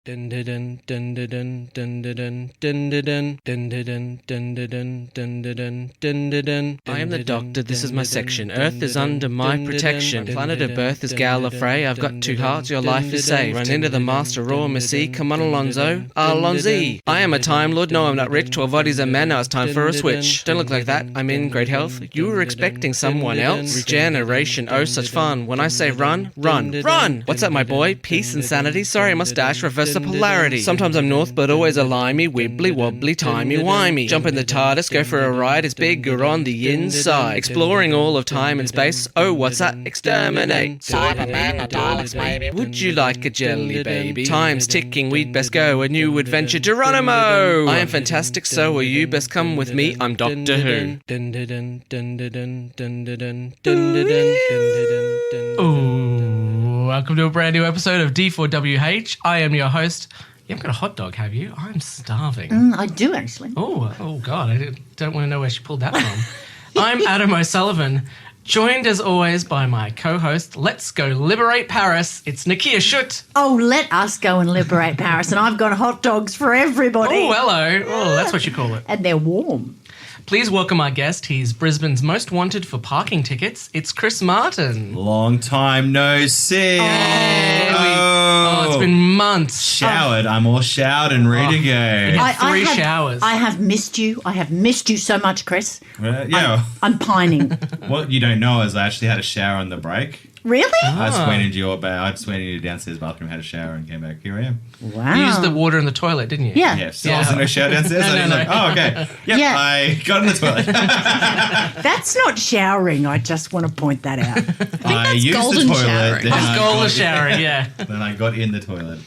I am the doctor, this is my section. Earth is under my protection. Planet of birth is Gallifrey. I've got 2 hearts, your life is safe. Run into the master raw, Missy. Come on, Alonzo. Alonzi. I am a Time Lord. No, I'm not rich. 12 bodies a man. Now it's time for a switch. Don't look like that. I'm in great health. You were expecting someone else? Regeneration. Oh, such fun. When I say run, run, run. What's up, my boy? Peace and sanity. Sorry, mustache. Reverse the polarity. Sometimes I'm north, but always a limey, wibbly wobbly, timey wimey. Jump in the TARDIS, go for a ride, it's bigger on the inside. Exploring all of time and space, oh what's that? Exterminate. Cyberman, the Daleks, maybe. Would you like a jelly baby? Time's ticking, we'd best go, a new adventure, Geronimo! I am fantastic, so are you, best come with me, I'm Doctor Who. Ooh, welcome to a brand new episode of D4WH. I am your host. You haven't got a hot dog, have you? I'm starving. I do, actually. Oh God, I don't want to know where she pulled that from. I'm Adam O'Sullivan, joined as always by my co-host. Let's go liberate Paris. It's Nicchia Shoot. Oh, let us go and liberate Paris, and I've got hot dogs for everybody. Oh, hello. Oh, that's what you call it. And they're warm. Please welcome our guest. He's Brisbane's most wanted for parking tickets. It's Chris Martin. Long time no see. It's been months. Showered. I'm all showered and ready to go. Three showers. I have missed you. I have missed you so much, Chris. Yeah. I'm pining. What you don't know is I actually had a shower on the break. Really? I just went into your I just went into your downstairs bathroom, had a shower, and came back. Here I am. Wow. You used the water in the toilet, didn't you? Yeah. Yeah. So I was in a shower downstairs. I was like, oh, okay. Yep. Yeah. I got in the toilet. That's not showering. I just want to point that out. I used the toilet. Showering. Then I Golden got- showering, yeah. Then I got in the toilet.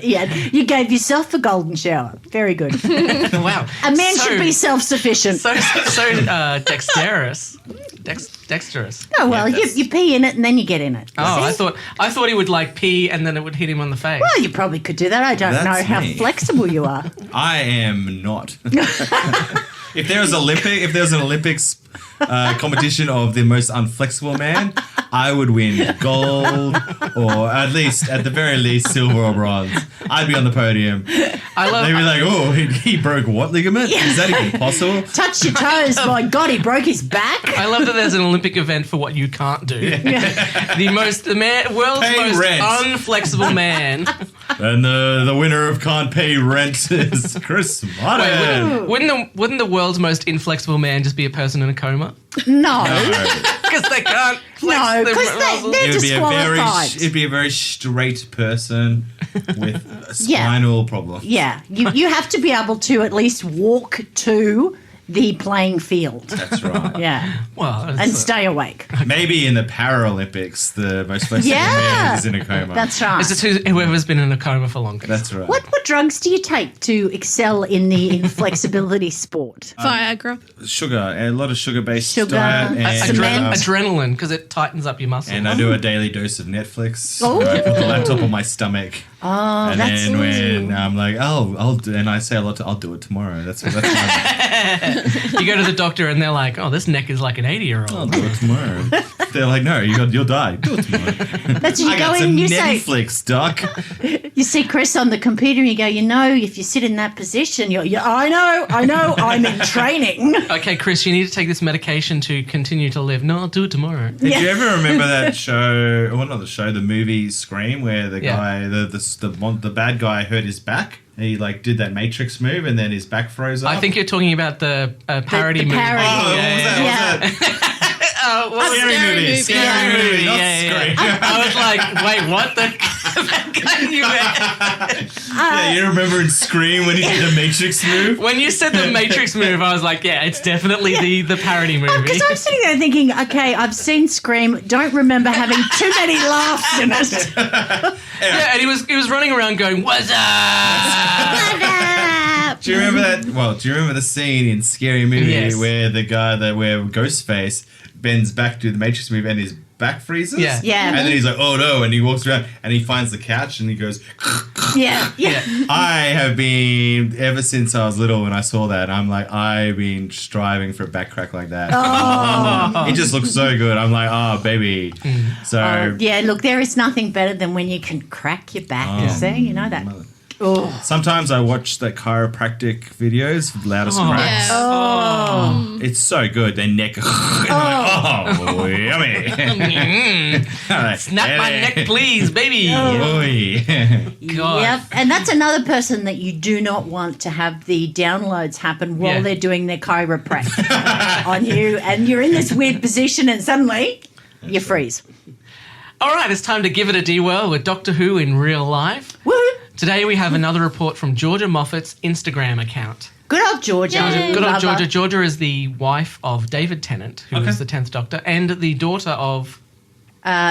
Yeah, you gave yourself a golden shower. Very good. Wow. A man should be self-sufficient. So dexterous. Dexterous. Oh, well, Yeah, that's- you pee in it and then you get in it. Oh, See? I thought he would like pee and then it would hit him on the face. Well, you probably could do that. I don't know That's how me. flexible you are. I am not. If there was an Olympics competition of the most unflexible man, I would win gold or at the very least, silver or bronze. I'd be on the podium. I They'd be like, "Oh, he broke what ligament? Is that even possible?" Touch your toes. My God, he broke his back. I love that there's an Olympic event for what you can't do. World's Pay most rent. unflexible man. And the winner of Can't Pay Rent is Chris Martin. Wouldn't the world's most inflexible man just be a person in a coma? No. Because they can't flex No, their because muscles. they're disqualified. It'd be a very straight person with a spinal problem. Yeah, you have to be able to at least walk to the playing field. That's right. Yeah, Well, and stay awake. Maybe in the Paralympics, the most flexible man is in a coma. That's right. it's just whoever's been in a coma for longer. That's right. What drugs do you take to excel in the inflexibility sport? Viagra. Sugar, a lot of sugar-based Sugar, diet, and cement. Adrenaline, because it tightens up your muscles. and I do a daily dose of Netflix. Oh. I put the laptop on my stomach. Oh, And that's then when I'm like, I'll do, and I say a lot I'll do it tomorrow. That's my, You go to the doctor and they're like, "Oh, this neck is like an 80-year-old." I'll do it tomorrow. They're like, no, you'll die. Do it tomorrow. That's you I go got in some and you say, Netflix, doc. you see Chris on the computer and you go, if you sit in that position, I know, I'm in training. Okay, Chris, you need to take this medication to continue to live. No, I'll do it tomorrow. Did you ever remember that show? Well, not the show, the movie Scream, where the guy, the bad guy, hurt his back. He did that Matrix move, and then his back froze up. I think you're talking about the parody movie. parody. Oh, what was that? Scary movie. Scary movie. Not Scream. I was like, wait, what Yeah, you remember in Scream when he did the Matrix move? When you said the Matrix move, I was like, yeah, it's definitely the parody movie. Because I'm sitting there thinking, okay, I've seen Scream, don't remember having too many laughs in it. Yeah, and he was running around going, "What's up?" What up? Do you remember that? Well, do you remember the scene in Scary Movie Yes. where the guy where Ghostface bends back to the Matrix movie and his back freezes? Yeah. Yeah. And then he's like, oh no, and he walks around and he finds the couch and he goes, Yeah. I have been, ever since I was little when I saw that, I'm like, I've been striving for a back crack like that. Oh. It just looks so good. I'm like, oh, baby. So, Yeah, look, there is nothing better than when you can crack your back, is there? You know that? Oh. sometimes I watch the chiropractic videos, loudest cracks. Yeah. Oh. It's so good. Their neck. And I'm like, yummy. Snap my neck, please, baby. Oy. God. Yep. And that's another person that you do not want to have the downloads happen while Yeah. they're doing their chiropractic on you. And you're in this weird position and suddenly you freeze. All right, it's time to give it a D-Whirl with Doctor Who in real life. Woo! Today we have another report from Georgia Moffat's Instagram account. Good old Georgia. Yay. Good Love old her. Georgia. Georgia is the wife of David Tennant, who is the 10th Doctor, and the daughter of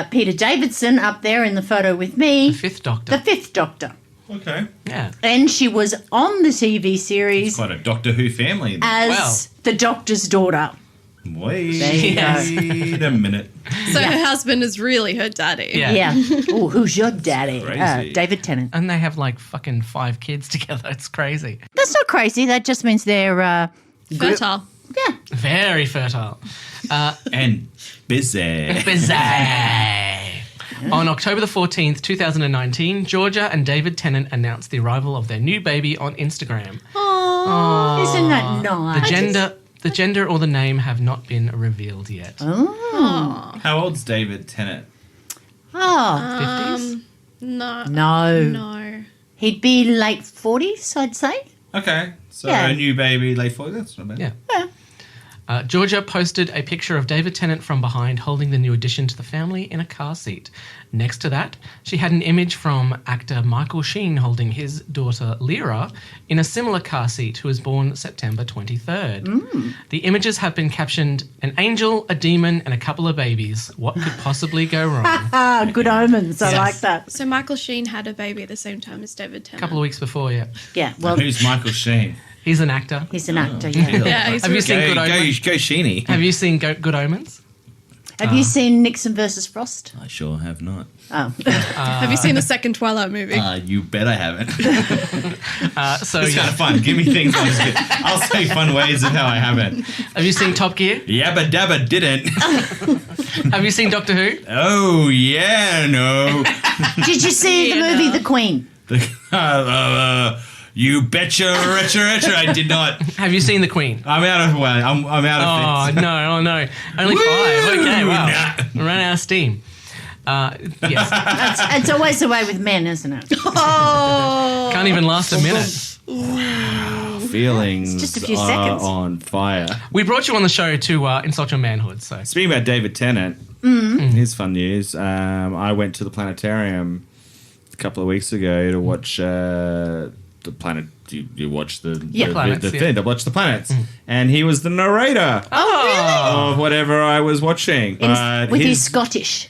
Peter Davidson up there in the photo with me. the 5th Doctor. The 5th Doctor. Okay. Yeah. And she was on the TV series Quite a Doctor Who family. as the Doctor's daughter. Wait There you go. a minute. So her husband is really her daddy. Yeah. Yeah. Oh, who's your daddy? Crazy. David Tennant. And they have like fucking 5 kids together. It's crazy. That's not crazy. That just means they're Fertile. yeah. Very fertile. And busy. Busy. On October the 14th, 2019, Georgia and David Tennant announced the arrival of their new baby on Instagram. Isn't that nice? The gender or the name have not been revealed yet. Oh. How old's David Tennant? Oh. 50s? No. No. He'd be late 40s, I'd say. Okay. So Yeah. a new baby, late 40s. That's not bad. Yeah. Georgia posted a picture of David Tennant from behind holding the new addition to the family in a car seat. Next to that, she had an image from actor Michael Sheen holding his daughter Lyra in a similar car seat, who was born September 23rd. The images have been captioned, "An angel, a demon, and a couple of babies. What could possibly go wrong?" Ah, good omens. I Yes. like that. So Michael Sheen had a baby at the same time as David A Tennant. couple of weeks before, yeah. Yeah, well, Who's Michael Sheen? He's an actor. he's an actor, yeah. Yeah, he's Have you seen Good Omens? Go Sheeny. Have you seen Good Omens? Have you seen Nixon versus Frost? I sure have not. Oh. Have you seen the second Twilight movie? You bet I haven't. So It's yeah. kind of fun. Give me things. I'll say fun ways of how I haven't. Have you seen Top Gear? Yabba dabba didn't. Have you seen Doctor Who? Oh yeah, no. Did you see the movie The Queen? You betcha, retcha. I did not. Have you seen The Queen? I'm out of way. I'm out Oh of things. no! Oh no! Only Woo! 5. Okay, wow. Nah. We ran out of steam. Yes, It's always the way with men, isn't it? Oh. can't even last a minute. Feelings It's just a few are seconds. on fire. We brought you on the show to insult your manhood. So Speaking about David Tennant, here's fun news. I went to the planetarium a couple of weeks ago to watch the planet. You watch the Planets, the yeah. thing to watch the planets, and he was the narrator Oh, of whatever I was watching. But With his Scottish.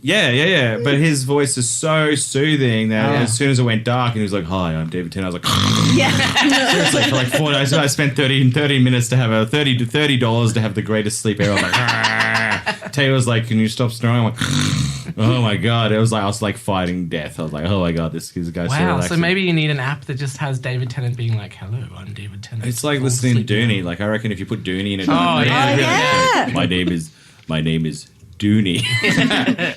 yeah. But his voice is so soothing that as soon as it went dark and he was like, "Hi, I'm David Tennant," I was like, Yeah. seriously, for like 4 days. I spent 30 minutes to have a $30 to have the greatest sleep ever. I was like, Tay was like, "Can you stop snoring?" I'm like, oh my god! It was like I was like fighting death. I was like, oh my god, this guy's so wow! relaxing. So maybe you need an app that just has David Tennant being like, "Hello, I'm David Tennant." It's like Fall listening to asleep now." Dooney. Like I reckon if you put Dooney in it, Oh, yeah. Yeah. My name is Dooney.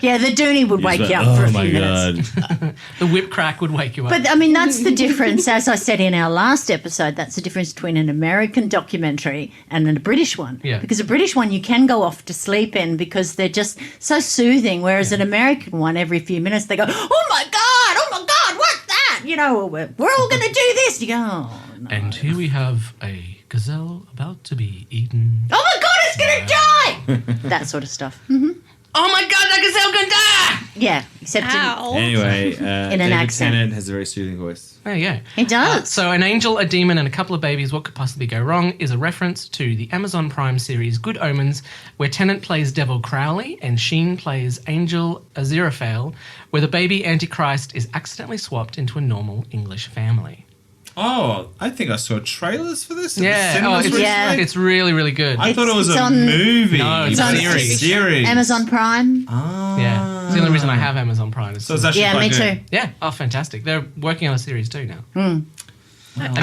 Yeah, the Dooney would wake you up oh for a my few minutes. god! The whip crack would wake you up. But I mean, that's the difference. As I said in our last episode, that's the difference between an American documentary and a British one. Yeah. Because a British one you can go off to sleep in because they're just so soothing, whereas an American one, every few minutes they go, "Oh my God, what's that?" You know, we're all going to do this. You go, "Oh no. And here we have a gazelle about to be eaten. Oh my God, it's going to die!" That sort of stuff. Oh my god, that gazelle can die! Yeah, except Ow. Anyway, an David accent. Tennant has a very soothing voice. There you go. it does. So, an angel, a demon, and a couple of babies, what could possibly go wrong, is a reference to the Amazon Prime series Good Omens, where Tennant plays Devil Crowley and Sheen plays Angel Aziraphale, where the baby Antichrist is accidentally swapped into a normal English family. Oh, I think I saw trailers for this. At the Yeah, cinemas it's, recently. it's really, really good. I thought it was It's a on- movie. No, it's but a series. Amazon Prime. Ah. Yeah, it's the only reason I have Amazon Prime. So it's actually Yeah, quite me good. too. Yeah, oh, fantastic. They're working on a series too now. And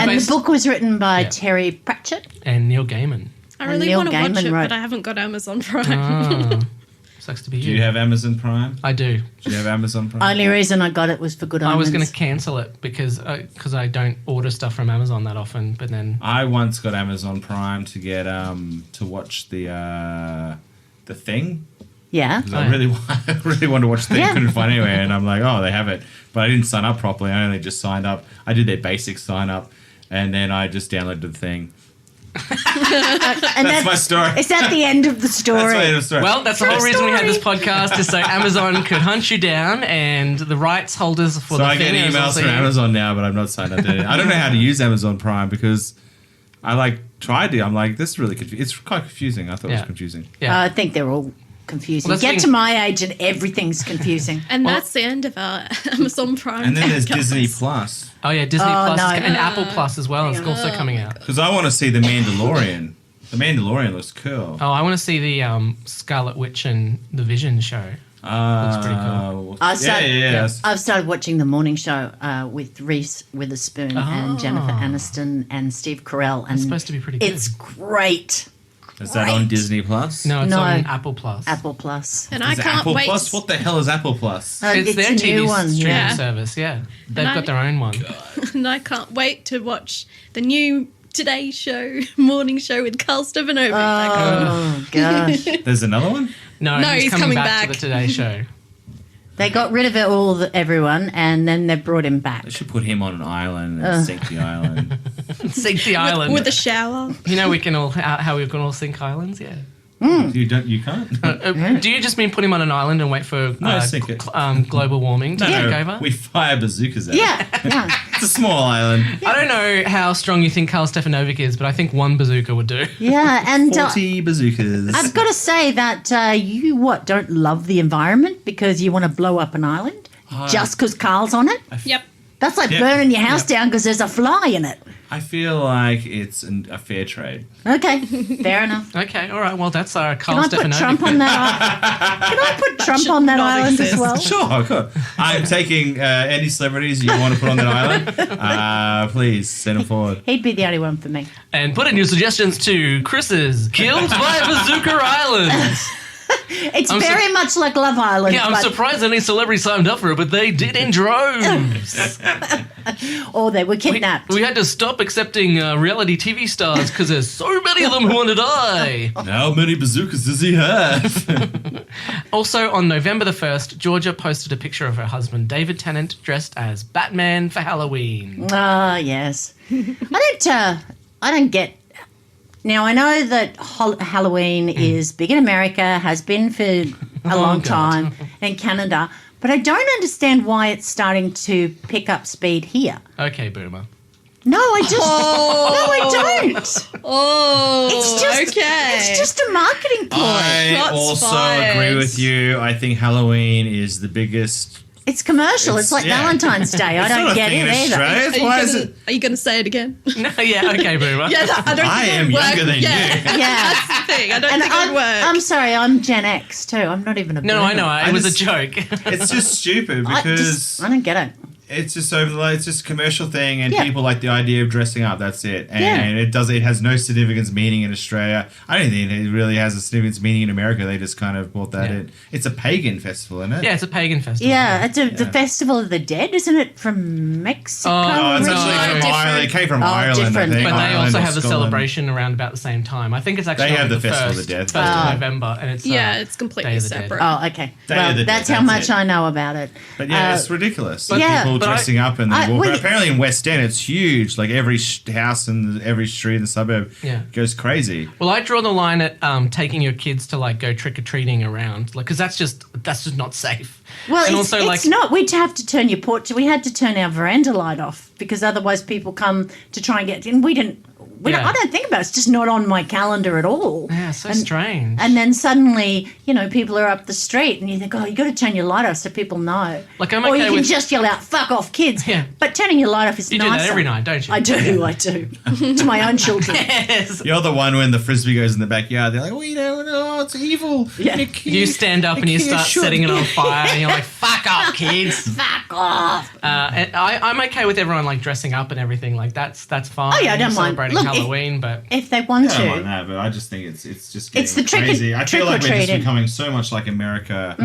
based- the book was written by Yeah. Terry Pratchett. And Neil Gaiman. I And really Neil want to watch Gaiman it, wrote- but I haven't got Amazon Prime. Oh, sucks to be Do you have Amazon Prime? I do. Do you have Amazon Prime? Only reason I got it was for Good I Omens. was going to cancel it because I don't order stuff from Amazon that often, but then I once got Amazon Prime to get to watch the Thing. Yeah. Because I really wanted to watch the Thing, Yeah. couldn't find anywhere, and I'm like, oh, they have it, but I didn't sign up properly. I only just signed up. I did their basic sign up, and then I just downloaded the Thing. And That's my story. Is that the end of the story? That's my end of story. well, that's the whole reason we had this podcast is so Amazon could hunt you down and the rights holders for so the I get thing is emails also from you. Amazon now, but I'm not signed up to it. I don't know how to use Amazon Prime because I tried it. I'm like, this is really confusing. It's quite confusing. I thought it Yeah. was confusing. Yeah. I think they're all confusing. Well, that's Get the to thing- my age and everything's confusing. And that's the end of our Amazon Prime. And then there's podcast. Disney Plus Oh yeah, Disney Oh, Plus no. and Apple Plus as well. It's also coming out. because I want to see The Mandalorian. The Mandalorian looks cool. Oh, I want to see the Scarlet Witch and the Vision show. Looks pretty cool. I've started watching the morning show with Reese Witherspoon and Jennifer Aniston and Steve Carell. And It's supposed to be pretty good. It's great. Is that on Great. Disney Plus? No, it's No. on Apple Plus. Apple Plus. And I Is it can't Apple wait. Plus? What the hell is Apple Plus? It's their a TV new one. streaming Yeah. service. Yeah, they've I- got their own one. And I can't wait to watch the new Today Show morning show with Carl Stefanovic. Oh gosh, There's another one? No, No, he's coming coming back to back. the Today Show. they got rid of it everyone, and then they brought him back. They should put him on an island and sink the island. Sink the island. with a shower. You know we can all how we can all sink islands. Yeah. You can't? Do you just mean put him on an island and wait for No, sink it. global warming to take over? We fire bazookas at it. Yeah. It's a small island. I don't know how strong you think Carl Stefanovic is, but I think one bazooka would do. Yeah, and 40 bazookas. I've got to say that you don't love the environment because you want to blow up an island just because Carl's on it? Yep. That's like Yeah. burning your house down because there's a fly in it. I feel like it's a fair trade. Okay, fair enough. Okay, all right. Well, that's Can Carl I put Stefanovic. Trump on that? Can I put Trump on that not island as exist. well? Sure, good. I'm taking any celebrities you want to put on that island. Please send them forward. He'd be the only one for me. And put in your suggestions to Chris's Killed by Bazooka Island. It's I'm very much like Love Island. Yeah, I'm but, surprised any celebrity signed up for it, but they did in droves. or they were kidnapped. We had to stop accepting reality TV stars because there's so many of them who want to die. How many bazookas does he have? Also, on November the 1st, Georgia posted a picture of her husband, David Tennant, dressed as Batman for Halloween. Ah, yes. I don't get. Now I know that Halloween is big in America, has been for a long God. time, and Canada, but I don't understand why it's starting to pick up speed here. Okay, boomer. No, I just no, I don't. Oh, It's just a marketing ploy. I Shots also fired. agree with you. I think Halloween is the biggest. It's commercial. It's like yeah. Valentine's Day. I It's not don't a get thing it in either. Australia. Why is it? Are you going to say it again? No, yeah, okay, boomer. Yeah, I don't I think it am would work. younger than yeah. you. Yeah. That's the thing. I don't And think it would work. I'm sorry, I'm Gen X too. I'm not even a No, I boomer. know. It was a just- joke. It's just stupid because I don't get it. it's just over. It's just a commercial thing, and Yeah. people like the idea of dressing up. That's it, and Yeah. it has no significance meaning in Australia. I don't think it really has a significance meaning in America. They just kind of brought that Yeah. in. It's a pagan festival, isn't it? Yeah, it's a pagan festival. Yeah, it's the Festival of the Dead, isn't it? From Mexico. Oh, it's no, actually from different. Ireland. It came from Oh, Ireland, different. I think. But they Ireland also or have the Scotland. celebration around about the same time. I think it's actually They have on the Festival of first, the Dead. 1st Oh. of November, and it's yeah, Day it's of completely the Dead. separate. Oh, okay. Day Well, of the Dead, that's how that's much it. I know about it. But yeah, it's ridiculous. But yeah, people but dressing up and I- they walk. when- Apparently in West End, it's huge. Like every house and every street in the suburb Yeah. goes crazy. Well, I draw the line at taking your kids to like go trick or treating around, like because that's just not safe. Well, and it's, also it's like not. We'd have to turn your porch. We had to turn our veranda light off because otherwise people come to try and get. And we didn't. I don't think about it. It's just not on my calendar at all. Yeah, so strange. And then suddenly, people are up the street and you think, you got to turn your light off so people know. Like, I'm or okay you can with- just yell out, fuck off, kids. Yeah. But turning your light off is You nicer. do that every night, don't you? I do. To my own children. Yes. You're the one when the frisbee goes in the backyard. They're like, it's evil. Yeah. You stand up and you start setting it on fire and you're like, fuck off, kids. Fuck off. And I'm okay with everyone like dressing up and everything. Like that's fine. Oh, yeah, I don't mind. Celebrating Look, Halloween, but If they want I don't to. mind that, but I just think it's just getting It's the crazy. I feel like we're just trick-or-treating. becoming so much like America.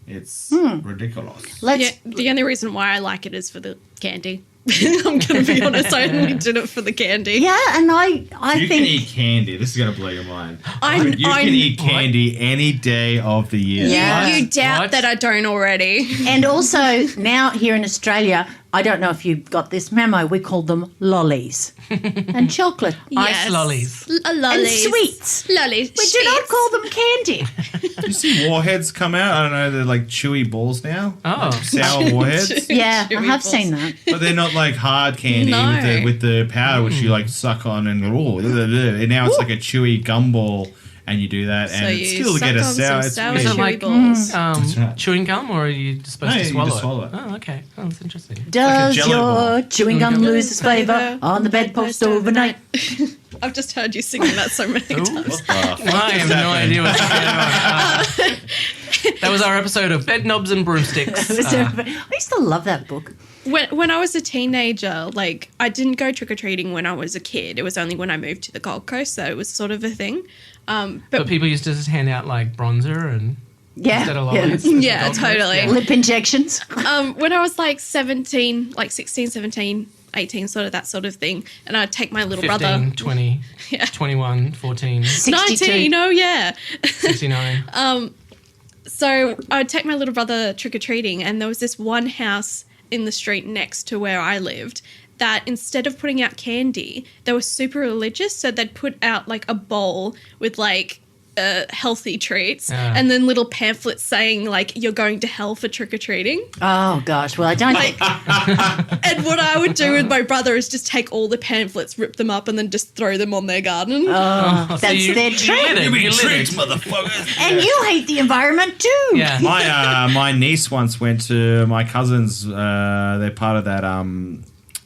It's ridiculous. Yeah, the only reason why I like it is for the candy. I'm going to be honest. I only did it for the candy. Yeah, and I You think... can eat candy. This is going to blow your mind. I'm- You can eat candy any day of the year. Yeah. You doubt What? that I don't already. And also, now here in Australia, I don't know if you got this memo, we call them lollies. And chocolate. ice lollies. And Lollies. sweets. Lollies. We do not call them candy. You see warheads come out? I don't know. They're like chewy balls now. Oh. Sour warheads. Yeah, I Chewy have balls. seen that. But they're not like hard candy No. with the powder which you like suck on and and now it's like a chewy gumball and you do that So and you still suck get a on sour. some It's sour weird. Is it chewy like balls. That's right. chewing gum, or are you supposed No, to you swallow just swallow it. Oh, okay. Oh, that's interesting. Does jello your ball. chewing gum lose its flavour on the bedpost overnight? I've just heard you singing that so many times. What the fuck I is have no happening? idea what's going on. That was our episode of Bed Knobs and Broomsticks. I used to love that book. When I was a teenager, like I didn't go trick or treating when I was a kid. It was only when I moved to the Gold Coast that it was sort of a thing. But people used to just hand out like bronzer and instead of Yeah, lollies. Yeah, Gold Coast, totally. yeah. lip injections. When I was like 17, like 16, 17, 18, sort of that sort of thing, and I'd take my little 15, brother. 20, Yeah. 21, 14, 62. 19, oh yeah. 69. So I'd take my little brother trick-or-treating, and there was this one house in the street next to where I lived that instead of putting out candy, they were super religious, so they'd put out like a bowl with like healthy treats and then little pamphlets saying like you're going to hell for trick-or-treating. Oh, gosh. Well, I don't think... And what I would do with my brother is just take all the pamphlets, rip them up, and then just throw them on their garden. So that's their trick. You lit it. motherfuckers. And you hate the environment too. Yeah. My niece once went to my cousins. They're part of that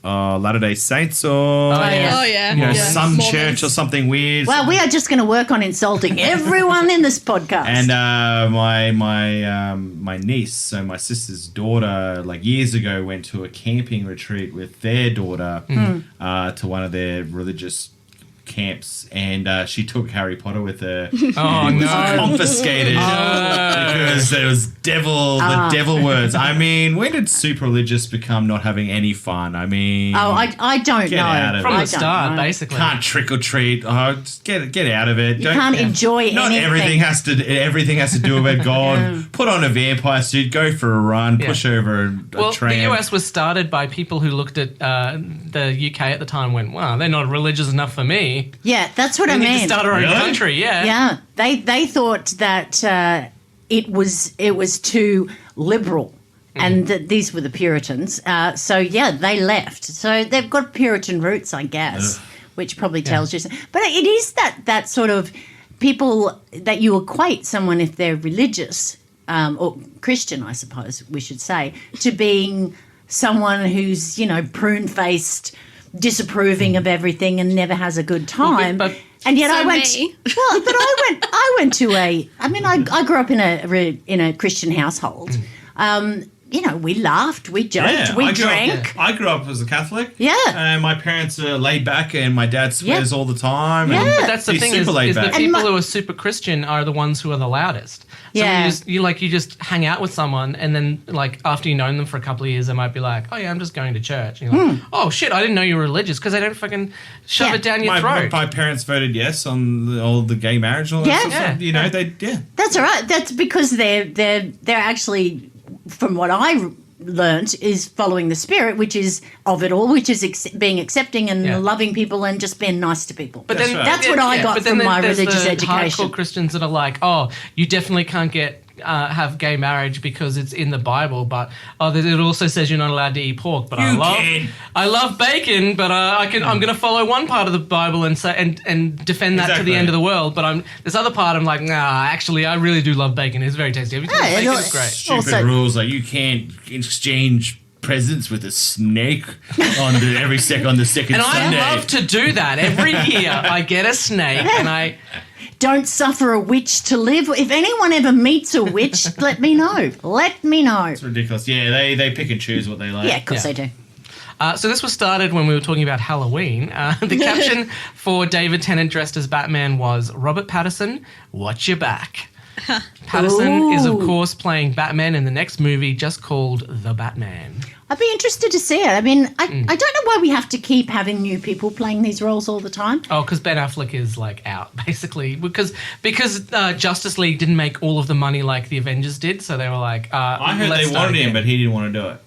Latter-day Saints or yeah. Oh yeah. you know yeah. some Mormons. church or something weird. Well, we are just going to work on insulting everyone in this podcast. And my niece, so my sister's daughter, like years ago, went to a camping retreat with their daughter to one of their religious camps, and she took Harry Potter with her. Oh, It was no. confiscated because there was the devil words. I mean, when did super religious become not having any fun? I mean, I don't Get know. out of it. From I the don't start, know. basically. can't trick or treat. Oh, just get out of it. You can't enjoy Not anything. everything has to do with God. Yeah. Put on a vampire suit, go for a run, push over a Well, tram. the US was started by people who looked at the UK at the time and went, wow, they're not religious enough for me. Yeah, that's what We I need to mean. start our own Really? country, yeah. Yeah, they thought that it was too liberal, and that these were the Puritans. So yeah, they left. So they've got Puritan roots, I guess, which probably tells you. But it is that sort of people that you equate someone if they're religious or Christian, I suppose we should say, to being someone who's prune-faced, disapproving of everything and never has a good time. but- and yet So I went. me. Well, but I went to a. I mean, I grew up in a Christian household. We laughed, we joked, we drank. I grew up as a Catholic. Yeah. And my parents are laid back, and my dad swears all the time. Yeah. And But that's the he's thing super is laid the back. people who are super Christian are the ones who are the loudest. So Yeah. you just hang out with someone, and then like after you've known them for a couple of years, they might be like, "Oh yeah, I'm just going to church." And you're like, "Oh shit, I didn't know you were religious," because they don't fucking shove Yeah. it down your my throat. parents voted yes on all the gay marriage and all that Yeah. stuff. So, Yeah. they That's all right. That's because they're actually, from what I learnt, is following the spirit, which is of it all, which is being accepting and Yeah. loving people and just being nice to people. But then That's right. That's what I got but then from my there's religious the education. hardcore Christians that are like, "Oh, you definitely can't get have gay marriage because it's in the Bible, but it also says you're not allowed to eat pork. But I love bacon, but I'm going to follow one part of the Bible and say and defend that to the end of the world. But this other part, I'm like, nah. Actually, I really do love bacon. It's very tasty. Bacon is great. Stupid rules like you can't exchange presents with a snake on the second and Sunday. And I love to do that every year. I get a snake and I don't suffer a witch to live. If anyone ever meets a witch, let me know. Let me know. It's ridiculous. Yeah, they pick and choose what they like. Yeah, of course they do. So this was started when we were talking about Halloween. The caption for David Tennant dressed as Batman was, Robert Pattinson, watch your back. Pattinson is, of course, playing Batman in the next movie just called The Batman. I'd be interested to see it. I mean, I don't know why we have to keep having new people playing these roles all the time. Oh, because Ben Affleck is, like, out, basically. Because Justice League didn't make all of the money like the Avengers did, so they were like, I heard they wanted him, but he didn't want to do it.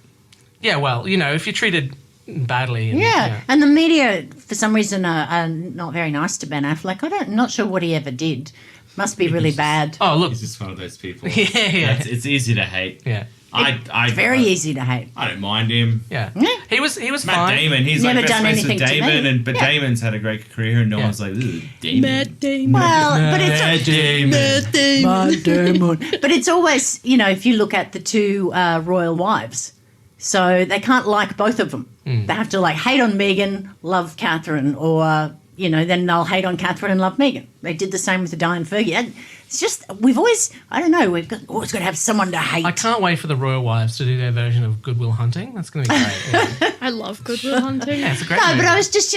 Yeah, well, if you're treated badly. And the media, for some reason, are not very nice to Ben Affleck. I'm not sure what he ever did. Must be really bad. Oh, look. He's just one of those people. Yeah. It's easy to hate. Yeah. It's very easy to hate. I don't mind him. Yeah. He was Matt fine. Damon, he's never like best done friends anything with to Damon, me. but Damon's had a great career, and no one's like, ooh, Damon. Matt Damon. Well, but it's Matt Damon. But it's always, if you look at the two royal wives, so they can't like both of them. They have to hate on Meghan, love Catherine, or then they'll hate on Catherine and love Meghan. They did the same with the Diane Fergie. And it's just we've always got to have someone to hate. I can't wait for the Royal Wives to do their version of Good Will Hunting. That's going to be great. Yeah. I love Good Will Hunting. Yeah, it's a great No, movie. but I was just,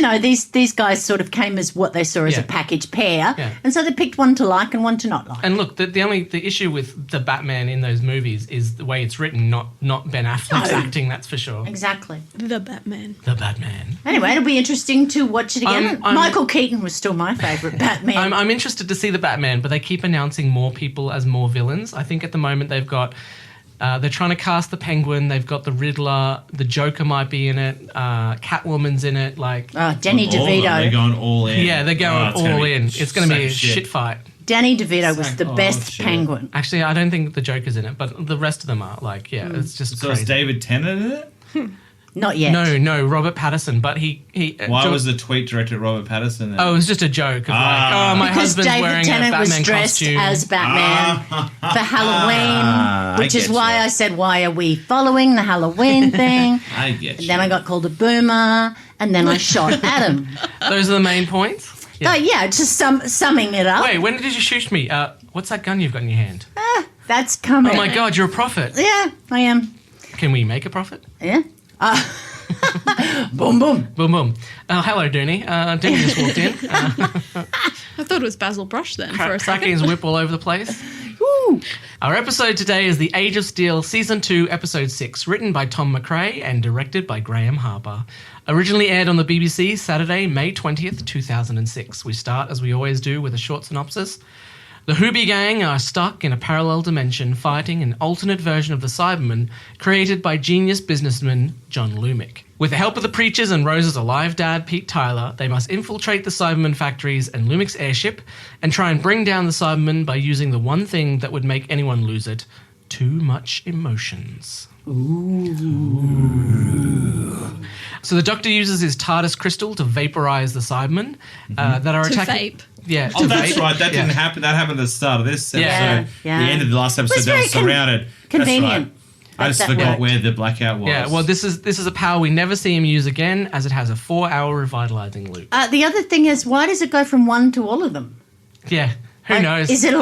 these guys sort of came as what they saw as a package pair. Yeah. And so they picked one to like and one to not like. And look, the issue with the Batman in those movies is the way it's written, not Ben Affleck's acting, that's for sure. Exactly. The Batman. The Batman. Anyway, it'll be interesting to watch it again. Michael Keaton was still my favourite Batman. I'm interested to see the Batman, but they keep announcing more people as more villains. I think at the moment they've got... they're trying to cast the Penguin. They've got the Riddler. The Joker might be in it. Catwoman's in it. Danny DeVito. They're going all in. Yeah, they're going all in. It's going to be a shit fight. Danny DeVito was the best Penguin. Actually, I don't think the Joker's in it, but the rest of them are. It's just So crazy. is David Tennant in it? Not yet. No, Robert Pattinson. But he Why was the tweet directed at Robert Pattinson then? Oh, it was just a joke. Of my Because husband's David wearing Tennant a was Batman dressed costume. as Batman for Halloween, which is get why you. I said, why are we following the Halloween thing? I get you. Then I got called a boomer, and then I shot Adam. Those are the main points. Just summing it up. Wait, when did you shoot me? What's that gun you've got in your hand? That's coming. Oh my God, you're a prophet. Yeah, I am. Can we make a profit? Yeah. Boom, boom. Boom, boom. Hello, Dooney. Dooney just walked in. I thought it was Basil Brush then for a Cracking second. his whip all over the place. Woo. Our episode today is The Age of Steel, Season 2, Episode 6, written by Tom McRae and directed by Graham Harper. Originally aired on the BBC Saturday, May 20th, 2006. We start, as we always do, with a short synopsis. The Hoobie Gang are stuck in a parallel dimension fighting an alternate version of the Cybermen created by genius businessman John Lumick. With the help of the Preachers and Rose's alive dad, Pete Tyler, they must infiltrate the Cybermen factories and Lumick's airship and try and bring down the Cybermen by using the one thing that would make anyone lose it: too much emotions. So the Doctor uses his TARDIS crystal to vaporize the Cybermen that are To attacking... vape. Yeah. Oh, to that's vape. right. That didn't happen. That happened at the start of this episode. Yeah. The end of the last episode, Was they were very surrounded. convenient. That's right. I just that forgot worked. where the blackout was. Yeah, well, this is a power we never see him use again, as it has a 4-hour revitalizing loop. The other thing is, why does it go from one to all of them? Yeah, who knows? Is it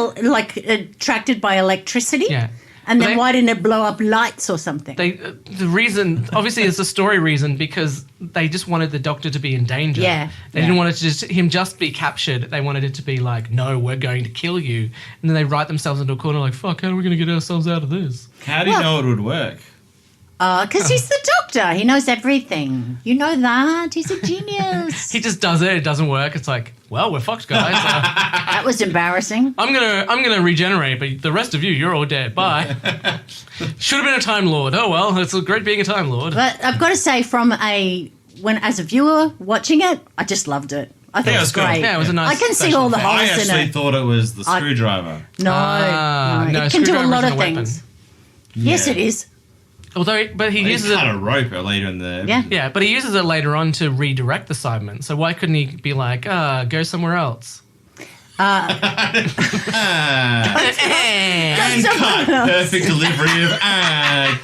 attracted by electricity? Yeah. And But then they- why didn't it blow up lights or something? The reason, obviously, it's a story reason because they just wanted the Doctor to be in danger. Yeah. They didn't want it to him just be captured. They wanted it to be like, no, we're going to kill you. And then they write themselves into a corner like, fuck, how are we going to get ourselves out of this? How do you know it would work? Because he's the Doctor. He knows everything. You know that. He's a genius. He just does it. It doesn't work. It's like, well, we're fucked, guys. That was embarrassing. I'm gonna regenerate, but the rest of you, you're all dead. Bye. Should have been a Time Lord. Oh well, it's great being a Time Lord. But I've got to say, as a viewer watching it, I just loved it. I thought Yeah, it it was was cool. great. Yeah, it was a nice. I can see special all the effect. I holes in actually it. thought it was the screwdriver. No, No, it can do a screwdriver lot isn't of a weapon. things. Yes, it is. Although, but he He uses cut it. a rope later in the. Yeah. Yeah, but he uses it later on to redirect the Cybermen. So why couldn't he be like, go somewhere else? And cut. Perfect delivery of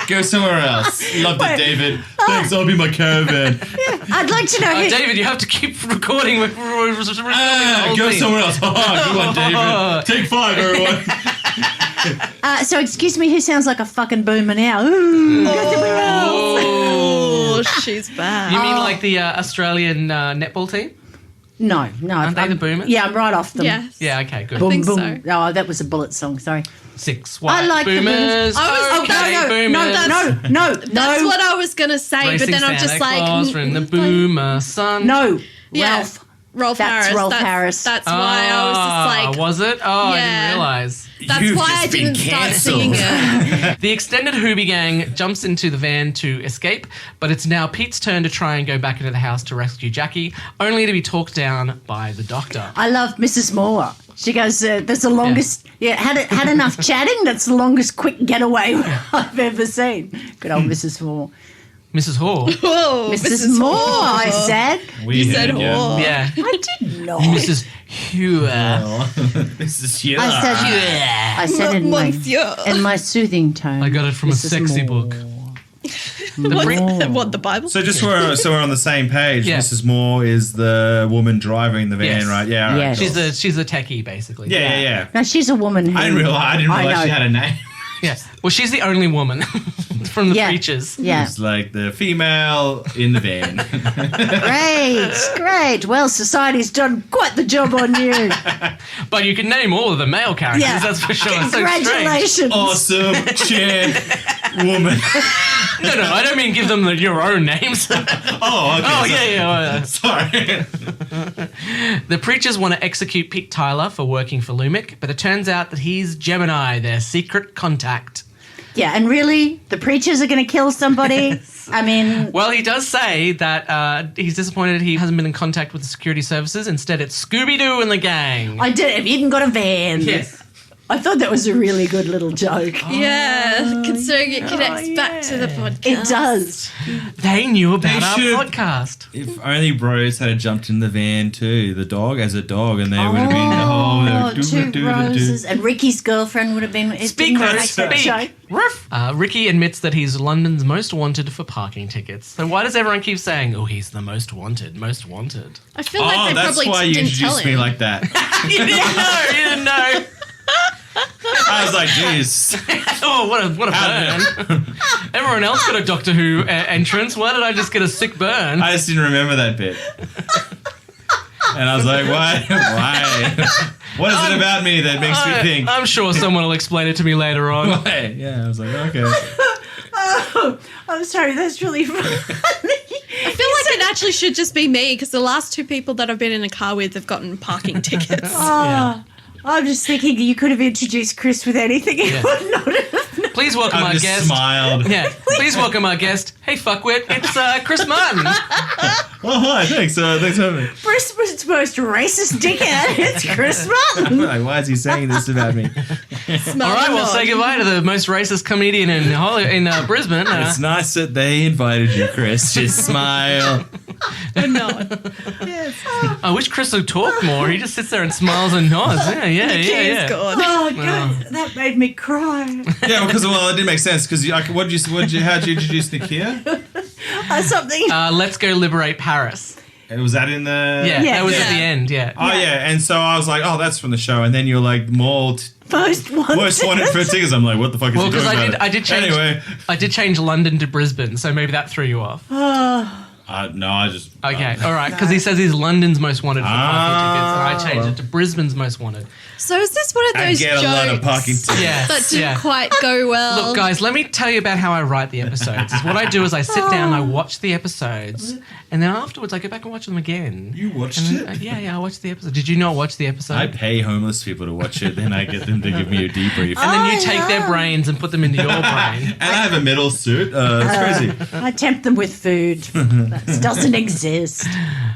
go somewhere else. Loved it, David. Thanks, I'll be my caravan. I'd like to know who. David, you have to keep recording. We're filming the whole Go thing. somewhere else. Oh, come on, David. Take 5, everyone. So excuse me, who sounds like a fucking boomer now? Ooh, go somewhere else. Oh, she's bad. You mean like the Australian netball team? No. Aren't they the boomers? Yeah, I'm right off them. Yes. Yeah, okay, good. Boom, think boom. so. Oh, that was a Bullet song. Sorry. 6 white I like the boomers. Okay, boomers. No. That's what I was going to say, Racing but then I'm Santa just like... Claus from the boomer son. No. Yeah. Ralph. Rolf That's Harris. Rolf Harris. That's why I was just like... Was it? Oh, I Yeah. didn't realise. That's You've why just I didn't been start cancelled. singing it. The extended Hoobie gang jumps into the van to escape, but it's now Pete's turn to try and go back into the house to rescue Jackie, only to be talked down by the doctor. I love Mrs. Moore. She goes, that's the longest, had enough chatting. That's the longest quick getaway I've ever seen. Good old Mrs. Moore. Mrs. Hall. Whoa, Mrs. Moore, I said. We said heard ya. whore. Yeah. I did not. Mrs. Hewer. This is you. I said Monsieur. in my soothing tone. I got it from a Mrs. sexy Moore. book. What, the Bible? So just so we're on the same page, Yeah. Mrs. Moore is the woman driving the van, Yes. right? Yeah, right. Yes. cool. She's a techie, basically. Yeah. No, she's a woman who... I didn't realize know. she had a name. Yeah. Well, she's the only woman from the Yeah. Preachers. Yeah. It's like the female in the van. Great. Well, society's done quite the job on you. But you can name all of the male characters, Yeah. that's for sure. It's so strange. Congratulations. Awesome champ woman. No, I don't mean give them your own names. Oh, okay. Oh, yeah. Sorry. The Preachers want to execute Pete Tyler for working for Lumic, but it turns out that he's Gemini, their secret contact. Yeah, and really, the preachers are going to kill somebody? I mean... Well, he does say that he's disappointed he hasn't been in contact with the security services. Instead, it's Scooby-Doo and the gang. I did. Have you even got a van? Yes. I thought that was a really good little joke. Yeah, considering it connects back to the podcast. It does. They knew about They our should- podcast. If only bros had jumped in the van too, the dog as a dog, and they would have been Two roses. And Ricky's girlfriend would have been... Speak, didn't Chris, make that speak. joke. Ricky admits that he's London's most wanted for parking tickets. So why does everyone keep saying, oh, he's the most wanted, most wanted? I feel like they that's probably why you didn't tell introduced me him. like that. You didn't know. I was like, jeez. Oh, what a burn. Everyone else got a Doctor Who entrance. Why did I just get a sick burn? I just didn't remember that bit. And I was like, why? What is it about me that makes me think? I'm sure someone will explain it to me later on. Why? Yeah, I was like, okay. Oh, I'm sorry. That's really funny. I feel like it actually should just be me because the last two people that I've been in a car with have gotten parking tickets. Oh, I'm just thinking you could have introduced Chris with anything. It would not have. Please welcome I our just guest. smiled. Yeah, please welcome our guest. Hey, fuckwit, it's Chris Martin. Oh, hi, thanks. Thanks for having me. Brisbane's most racist dickhead. It's Chris Martin. I'm like, why is he saying this about me? All right, well, say goodbye to the most racist comedian in Brisbane. It's nice that they invited you, Chris. Just smile. I wish Chris would talk more. He just sits there and smiles and nods. Yeah. God. Oh, God. That made me cry. Yeah, because it didn't make sense. Because how'd you introduce Nicchia? Something. Let's go liberate Paris. And was that in the? Yeah, that was Yeah. at the end. Yeah. Oh yeah, and so I was like, oh, that's from the show, and then you're like, most Most wanted. wanted for tickets. I'm like, what the fuck is Well, he because doing? I did change. Anyway, I did change London to Brisbane, so maybe that threw you off. no, I just Okay, all right, because he says he's London's most wanted for parking tickets, and I changed it to Brisbane's most wanted. So is this one of I those get jokes a lot of parking tickets. Yeah, that didn't quite go well? Look, guys, let me tell you about how I write the episodes. Is what I do is I sit down, I watch the episodes, and then afterwards I go back and watch them again. You watched And it? then, yeah, I watched the episode. Did you not watch the episode? I pay homeless people to watch it, then I get them to give me a debrief. and then you take their brains and put them into your brain. And I have a metal suit. It's crazy. I tempt them with food. That doesn't exist.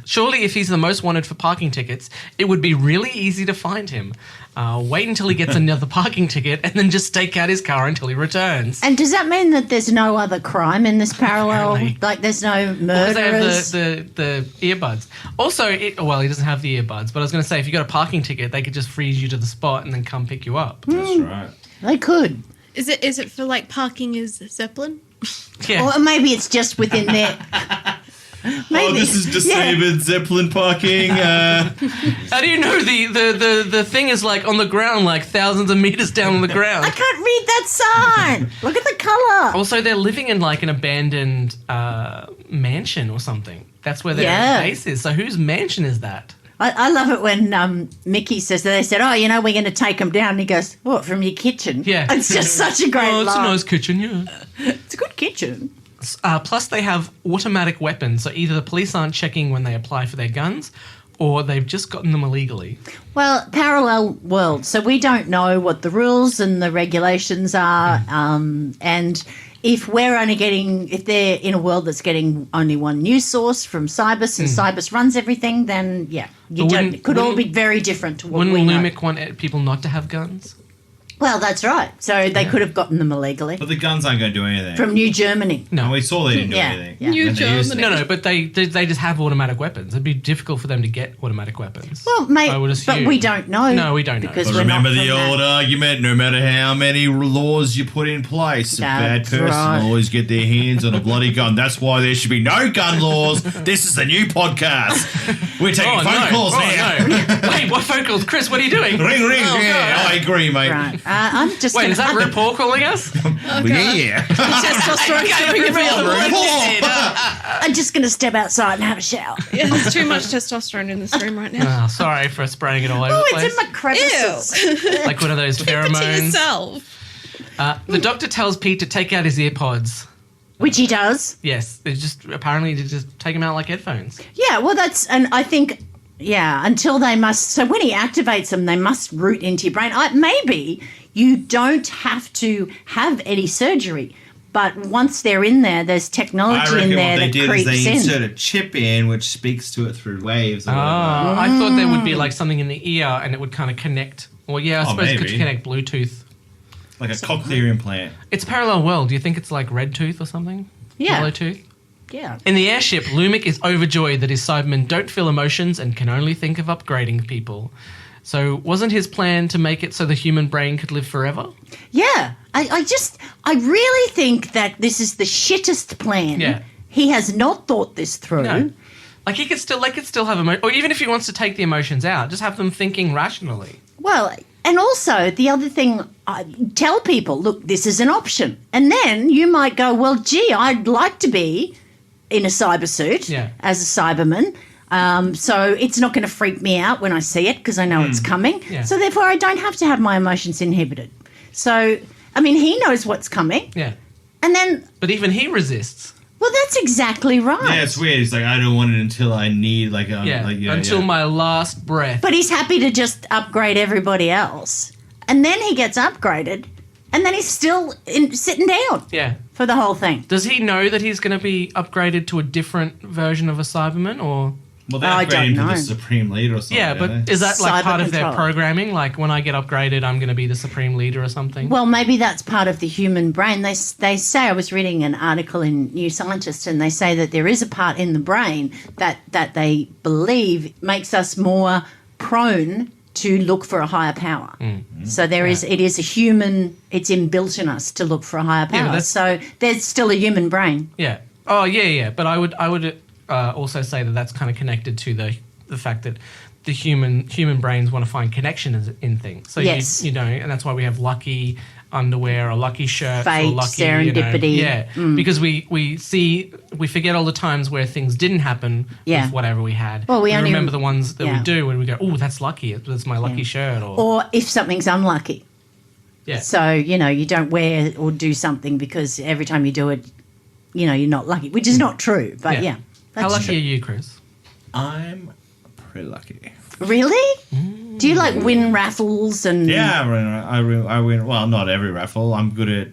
Surely, if he's the most wanted for parking tickets, it would be really easy to find him. Wait until he gets another parking ticket and then just stake out his car until he returns. And does that mean that there's no other crime in this parallel? Apparently. Like there's no Because they murderers? have the earbuds. Also, he doesn't have the earbuds, but I was going to say, if you got a parking ticket, they could just freeze you to the spot and then come pick you up. That's right. They could. Is it for like parking as Zeppelin? Yeah. Or maybe it's just within their... Oh, this is disabled Zeppelin parking. How do you know the thing is like on the ground, like thousands of meters down on the ground? I can't read that sign. Look at the colour. Also, they're living in like an abandoned mansion or something. That's where their base is. So whose mansion is that? I love it when Mickey says that. They said, oh, we're going to take them down. And he goes, what, from your kitchen? Yeah. It's just such a great Oh, it's a line. nice kitchen, yeah. It's a good kitchen. Plus, they have automatic weapons. So either the police aren't checking when they apply for their guns, or they've just gotten them illegally. Well, parallel world. So we don't know what the rules and the regulations are. And if they're in a world that's getting only one news source from Cybus and Cybus runs everything, then it could all be very different to what Wouldn't we know. Lumic want people not to have guns? Well, that's right. So they could have gotten them illegally But the guns aren't going to do anything. from New Germany. No. And we saw they didn't do Yeah, anything. yeah. New when they used Germany. it. No, but they just have automatic weapons. It'd be difficult for them to get automatic weapons. Well, mate, I would assume. but we don't know. No, we don't know. Because But we're remember not the from old that. argument, no matter how many laws you put in place, a bad That's person right. will always get their hands on a bloody gun. That's why there should be no gun laws. This is the new podcast. We're taking phone calls now. No. Wait, what phone calls? Chris, what are you doing? Ring, ring. Oh, yeah, God. I agree, mate. Right. I'm just Wait, gonna- is that Rip Paul calling us? Yeah. Testosterone showing everywhere. I'm just going to step outside and have a shower. Yeah, there's too much testosterone in this room right now. Oh, sorry for spraying it all over Oh, the it's place. in my crevices. Ew. Like one of those Keep it to pheromones. yourself. The doctor tells Pete to take out his earpods. Which he does. Yes, they just apparently to just take them out like headphones. Yeah, well, and I think, until they must, so when he activates them, they must root into your brain. Maybe you don't have to have any surgery, but once they're in there, there's I technology reckon in there what they that did is creeps they in. insert a chip in which speaks to it through waves. Or whatever. I thought there would be like something in the ear and it would kind of connect. Well, yeah, I suppose it could maybe. connect Bluetooth. Like a cochlear implant. It's a parallel world. Do you think it's like red tooth or something? Yeah. Yellow tooth? Yeah. In the airship, Lumic is overjoyed that his Cybermen don't feel emotions and can only think of upgrading people. So wasn't his plan to make it so the human brain could live forever? Yeah. I really think that this is the shittest plan. Yeah. He has not thought this through. No. Like he could still have emotions, or even if he wants to take the emotions out, just have them thinking rationally. Well, and also the other thing, tell people, look, this is an option. And then you might go, well, gee, I'd like to be in a cyber suit as a Cyberman. So it's not going to freak me out when I see it because I know it's coming. Yeah. So therefore I don't have to have my emotions inhibited. So, I mean, he knows what's coming. Yeah. And then, But even he resists. well, that's exactly right. Yeah, it's weird. It's like, I don't want it until I need, Until my last breath. But he's happy to just upgrade everybody else. And then he gets upgraded. And then he's still sitting down Yeah. for the whole thing. Does he know that he's going to be upgraded to a different version of a Cyberman, or? Well, they I upgrade don't him to know. the Supreme Leader or something. Yeah, but don't they? is that like Cyber part of their control. programming? Like when I get upgraded, I'm going to be the supreme leader or something? Well, maybe that's part of the human brain. They say, I was reading an article in New Scientist, and they say that there is a part in the brain that they believe makes us more prone to look for a higher power. So it is a human, it's inbuilt in us to look for a higher Yeah, but power. that's- So there's still a human brain. Yeah. Oh, yeah. But I would also say that that's kind of connected to the fact that the human brains want to find connections in things. So Yes. you know, and that's why we have lucky underwear or lucky shirts or Fate, lucky serendipity. yeah, because we forget all the times where things didn't happen Yeah. with whatever we had. Well, we only remember the ones that yeah. we do when we go, oh, that's lucky. That's my lucky shirt. Or if something's unlucky. Yeah. So, you don't wear or do something because every time you do it, you're not lucky, which is not true. But yeah, How that's lucky true. are you, Chris? I'm pretty lucky. Really? Do you like win raffles and? Yeah, I win. Well, not every raffle. I'm good at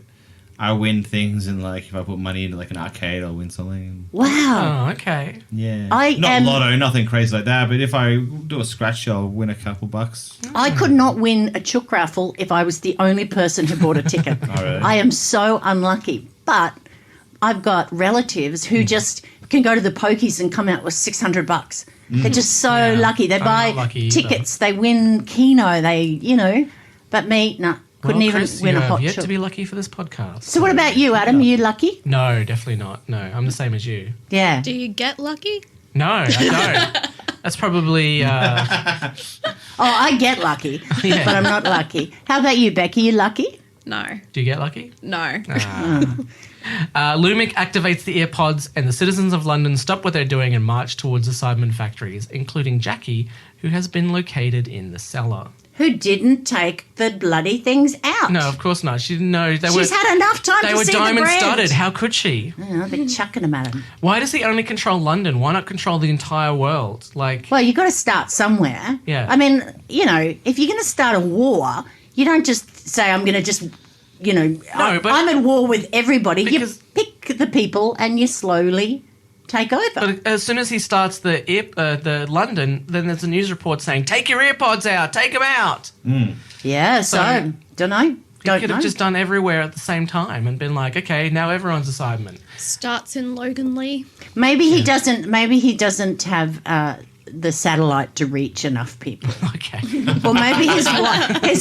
I win things, and like if I put money into like an arcade, I'll win something. Wow. Oh, okay. Yeah, I not am- lotto, nothing crazy like that. But if I do a scratch, I'll win a couple bucks. I could not win a chook raffle if I was the only person who bought a ticket. Oh, really? I am so unlucky. But I've got relatives who just can go to the pokies and come out with $600. They're just so lucky. They I'm buy not lucky either. tickets. They win Keno. But me, no, couldn't even Chris, win you a hot have yet chook. to be lucky for this podcast. So what about you, Adam? Are you lucky? No, definitely not. No, I'm the same as you. Yeah. Do you get lucky? No, I don't. That's probably... Oh, I get lucky, Yeah. but I'm not lucky. How about you, Becky? You lucky? No. Do you get lucky? No. Lumic activates the earpods, and the citizens of London stop what they're doing and march towards the Cyberman factories, including Jackie, who has been located in the cellar. Who didn't take the bloody things out? No, of course not. She didn't know. She's had enough time They to were see the diamond brand. studded. How could she? Oh, they're chucking them at him. Why does he only control London? Why not control the entire world? Like, Well, you've got to start somewhere. Yeah. I mean, if you're going to start a war, you don't just say, I'm going to just, but- I'm at war with everybody. Because- You pick the people and you slowly take over. but as soon as he starts the London, then there's a news report saying, "Take your earpods out. Take them out." yeah, so, don't know. He Don't could know. have just done everywhere at the same time and been like, "Okay, now everyone's a Cyberman." Starts in Logan Lee. Maybe he doesn't. Maybe he doesn't have the satellite to reach enough people. Okay. Or maybe his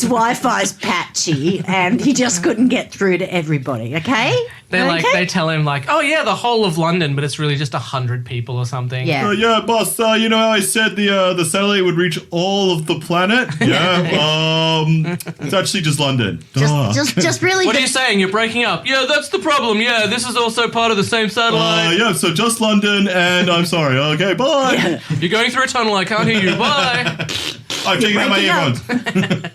Wi-Fi's patchy and he just couldn't get through to everybody. Okay, They tell him like, "Oh yeah, the whole of London," but it's really just 100 people or something. Yeah. Yeah, boss. You know how I said the satellite would reach all of the planet? Yeah. It's actually just London. Duh. Just really. What are you saying? You're breaking up. Yeah, that's the problem. Yeah, this is also part of the same satellite. Yeah, so just London, and I'm sorry. Okay, bye. You're going through a tunnel. I can't hear you. Bye. I'm taking out my breaking up. earphones.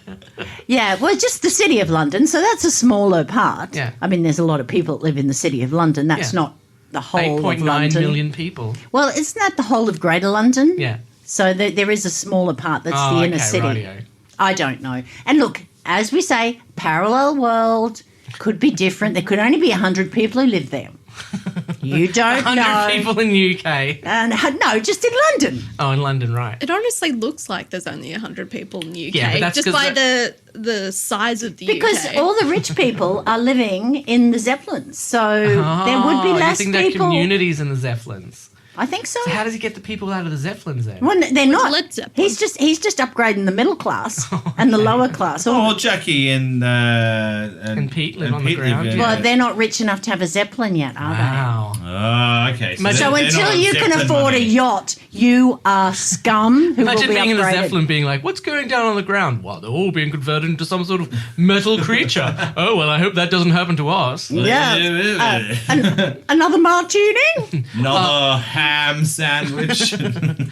Yeah, well, just the city of London, so that's a smaller part. Yeah. I mean, there's a lot of people that live in the city of London. That's Yeah. not the whole of 8.9 London. million people. Well, isn't that the whole of Greater London? Yeah. So there is a smaller part that's the inner city. rightio. I don't know. And look, as we say, parallel world could be different. There could only be 100 people who live there. You don't 100 know. people in the UK. And no, just in London. Oh, in London, right. It honestly looks like there's only 100 people in the UK. Yeah, but that's just 'cause by the size of the Because UK. all the rich people are living in the Zeppelins. So there would be Oh, less you think people. they're communities in the Zeppelins. I think so. So how does he get the people out of the Zeppelins then? Well, they're not. Led Zeppelin. He's just upgrading the middle class and the lower class. Oh, Jackie and Pete live on the ground, yeah. Well, they're not rich enough to have a Zeppelin yet, are Wow. Oh, okay. Imagine- they? So they're until not you can Zeppelin afford a money. yacht, you are scum who Imagine will be being in the upgraded. Zeppelin being like, what's going down on the ground? Well, they're all being converted into some sort of metal creature. Oh, well, I hope that doesn't happen to us. Yeah. Another martini, Another ham sandwich.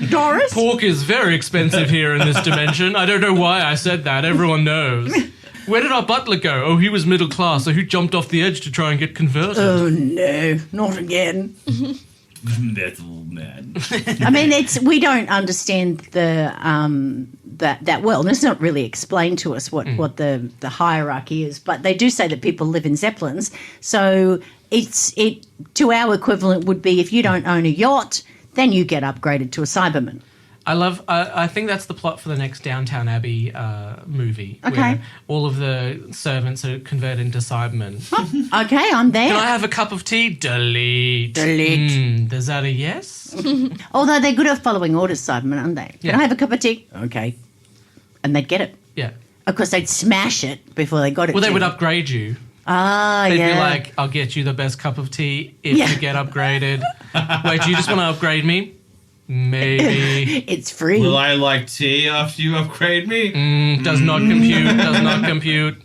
Doris. Pork is very expensive here in this dimension. I don't know why I said that. Everyone knows. Where did our butler go? Oh, he was middle class, so he jumped off the edge to try and get converted. Oh no, not again. Metal man. I mean, we don't understand the that well. And it's not really explained to us what the hierarchy is, but they do say that people live in Zeppelins. So it to our equivalent would be if you don't own a yacht, then you get upgraded to a Cyberman. I think that's the plot for the next Downtown Abbey movie. Okay. Where all of the servants are converted into Cybermen. Okay, I'm there. Can I have a cup of tea? Delete. Delete. Is that a yes? Although they're good at following orders, Cybermen, aren't they? Can Yeah. I have a cup of tea? Okay. And they'd get it. Yeah. Of course, they'd smash it before they got it. Well, they to would you. upgrade you. Ah, They'd yeah. be like, I'll get you the best cup of tea if Yeah. you get upgraded. Wait, do you just want to upgrade me? Maybe. It's free. Will I like tea after you upgrade me? Does not compute. Does not compute.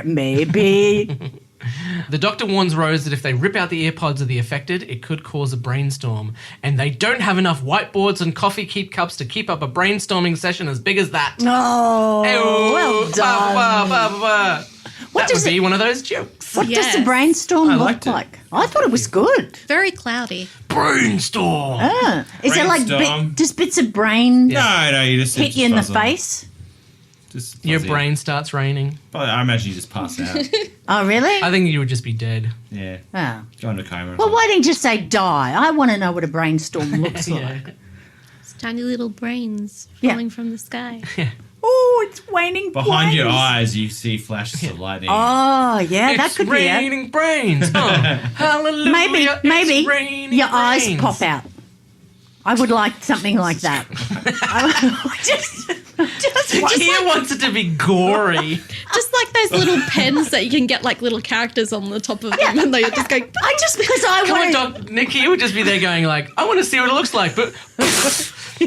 Maybe. The doctor warns Rose that if they rip out the earpods of the affected, it could cause a brainstorm. And they don't have enough whiteboards and coffee keep cups to keep up a brainstorming session as big as that. Oh, Ew. well done. Ba, ba, ba, ba. What That does would be it- one of those jokes. What does Yes. the brainstorm I look liked it. like? I thought it was good. Very cloudy. Brainstorm. Is it like Brainstorm. just bits of brain Yeah. No, you just hit you in the puzzle. face? Just Your fuzzy. brain starts raining. But I imagine you just pass out. Oh, really? I think you would just be dead. Yeah. Oh. Go into a coma. or Well, why didn't you say die? I want to know what a brainstorm looks Yeah. like. It's tiny little brains Yeah. falling from the sky. Oh, it's raining Behind your brains. eyes, you see flashes of lightning. Oh, yeah, that It's could be it. raining brains. Oh, hallelujah. Maybe it's raining your eyes brains. pop out. I would like something like that. I just Tia wants it to be gory. Just like those little pens that you can get like little characters on the top of them and they just go, I just because I Come on, want Doc. Nikki would just be there going like, I want to see what it looks like, but...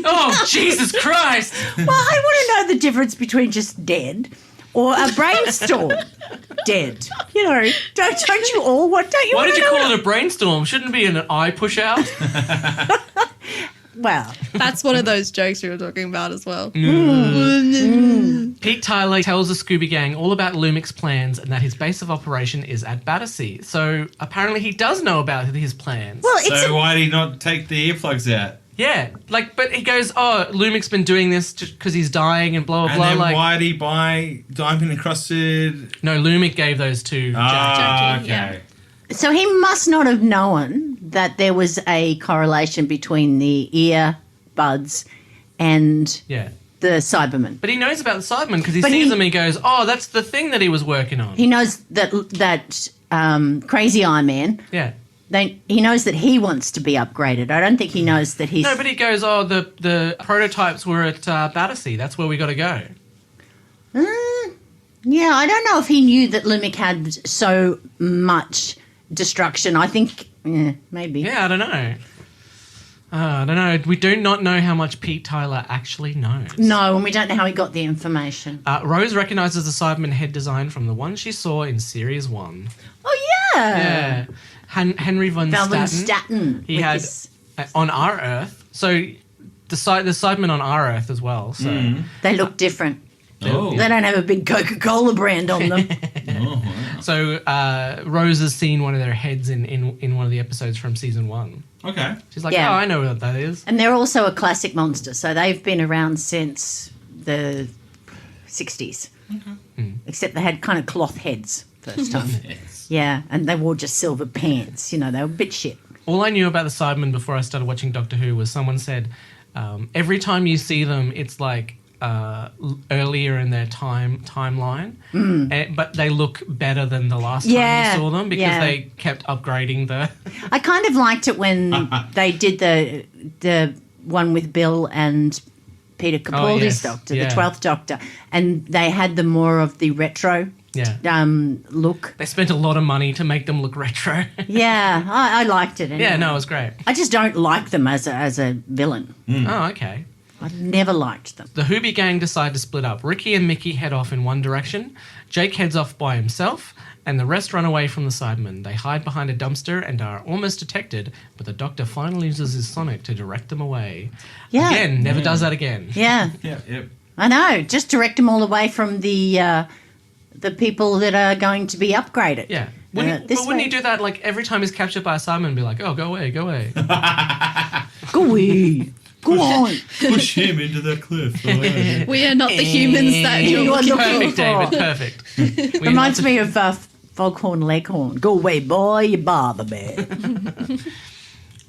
oh, Jesus Christ. Well, I want to know the difference between just dead or a brainstorm. Dead. You know, don't you all want? Don't you? Why want did to you know call it a brainstorm? Shouldn't it be an eye push out? Well, that's one of those jokes we were talking about as well. Pete Tyler tells the Scooby Gang all about Lumic's plans and that his base of operation is at Battersea. So apparently he does know about his plans. well, it's So why did he not take the earplugs out? Yeah, like, but he goes, oh, Lumic's been doing this because he's dying and blah, blah, And blah. then Like, why did he buy diamond encrusted? no, Lumic gave those to Jack. Ah, Jackie, yeah. okay. so he must not have known that there was a correlation between the ear buds and Yeah. the Cyberman. But he knows about the Cybermen because he But sees he- them and he goes, oh, that's the thing that he was working on. He knows that Crazy Eye Man. Yeah. He knows that he wants to be upgraded. I don't think he knows that he's. No, but he goes, oh, the prototypes were at Battersea. That's where we got to go. Yeah, I don't know if he knew that Lumic had so much destruction. I think, maybe. Yeah, I don't know. I don't know. We do not know how much Pete Tyler actually knows. No, and we don't know how he got the information. Rose recognizes the Cyberman head design from the one she saw in Series 1. Oh, yeah. Yeah. Henry von Melvin Staten. Staten. He with had his- on our Earth. So the Cybermen on our Earth as well. So they look different. Oh. They don't have a big Coca-Cola brand on them. So Rose has seen one of their heads in one of the episodes from season 1. Okay. She's like, Yeah. oh, I know what that is. And they're also a classic monster, so they've been around since the 60s. Except they had kind of cloth heads first time. Yeah, and they wore just silver pants. You know, they were a bit shit. All I knew about the Cybermen before I started watching Doctor Who was someone said every time you see them, it's like earlier in their timeline, but they look better than the last time Yeah, you saw them because yeah. they kept upgrading the. I kind of liked it when they did the one with Bill and Peter Capaldi's yes, Doctor, yeah. the 12th Doctor, and they had the more of the retro Yeah. look. They spent a lot of money to make them look retro. Yeah, I liked it. Anyway. Yeah, no, it was great. I just don't like them as a villain. Oh, okay. I never liked them. The Hoobie gang decide to split up. Ricky and Mickey head off in one direction. Jake heads off by himself, and the rest run away from the Cybermen. They hide behind a dumpster and are almost detected, but the Doctor finally uses his sonic to direct them away. Yeah. Again, never does that again. Yeah, Yep. I know. Just direct them all away from the people that are going to be upgraded. Yeah. This But wouldn't way. he do that, like, every time he's captured by a Cyberman, be like, oh, go away, go away. Go away. Go on. Push him into the cliff. We are not the humans that you're You are looking looking for. Perfect, David, perfect. We Reminds want me of Foghorn Leghorn. Go away, boy, you bother me.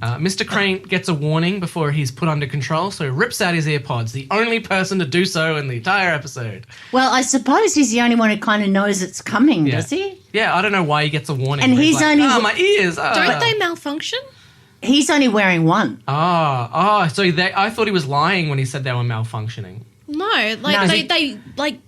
Mr. Crane gets a warning before he's put under control, so he rips out his earpods, the only person to do so in the entire episode. Well, I suppose he's the only one who kind of knows it's coming, Yeah. does he? Yeah, I don't know why he gets a warning. And where he's like, only- oh, my ears. Oh. Don't they malfunction? He's only wearing one. So I thought he was lying when he said they were malfunctioning. No, like No. they like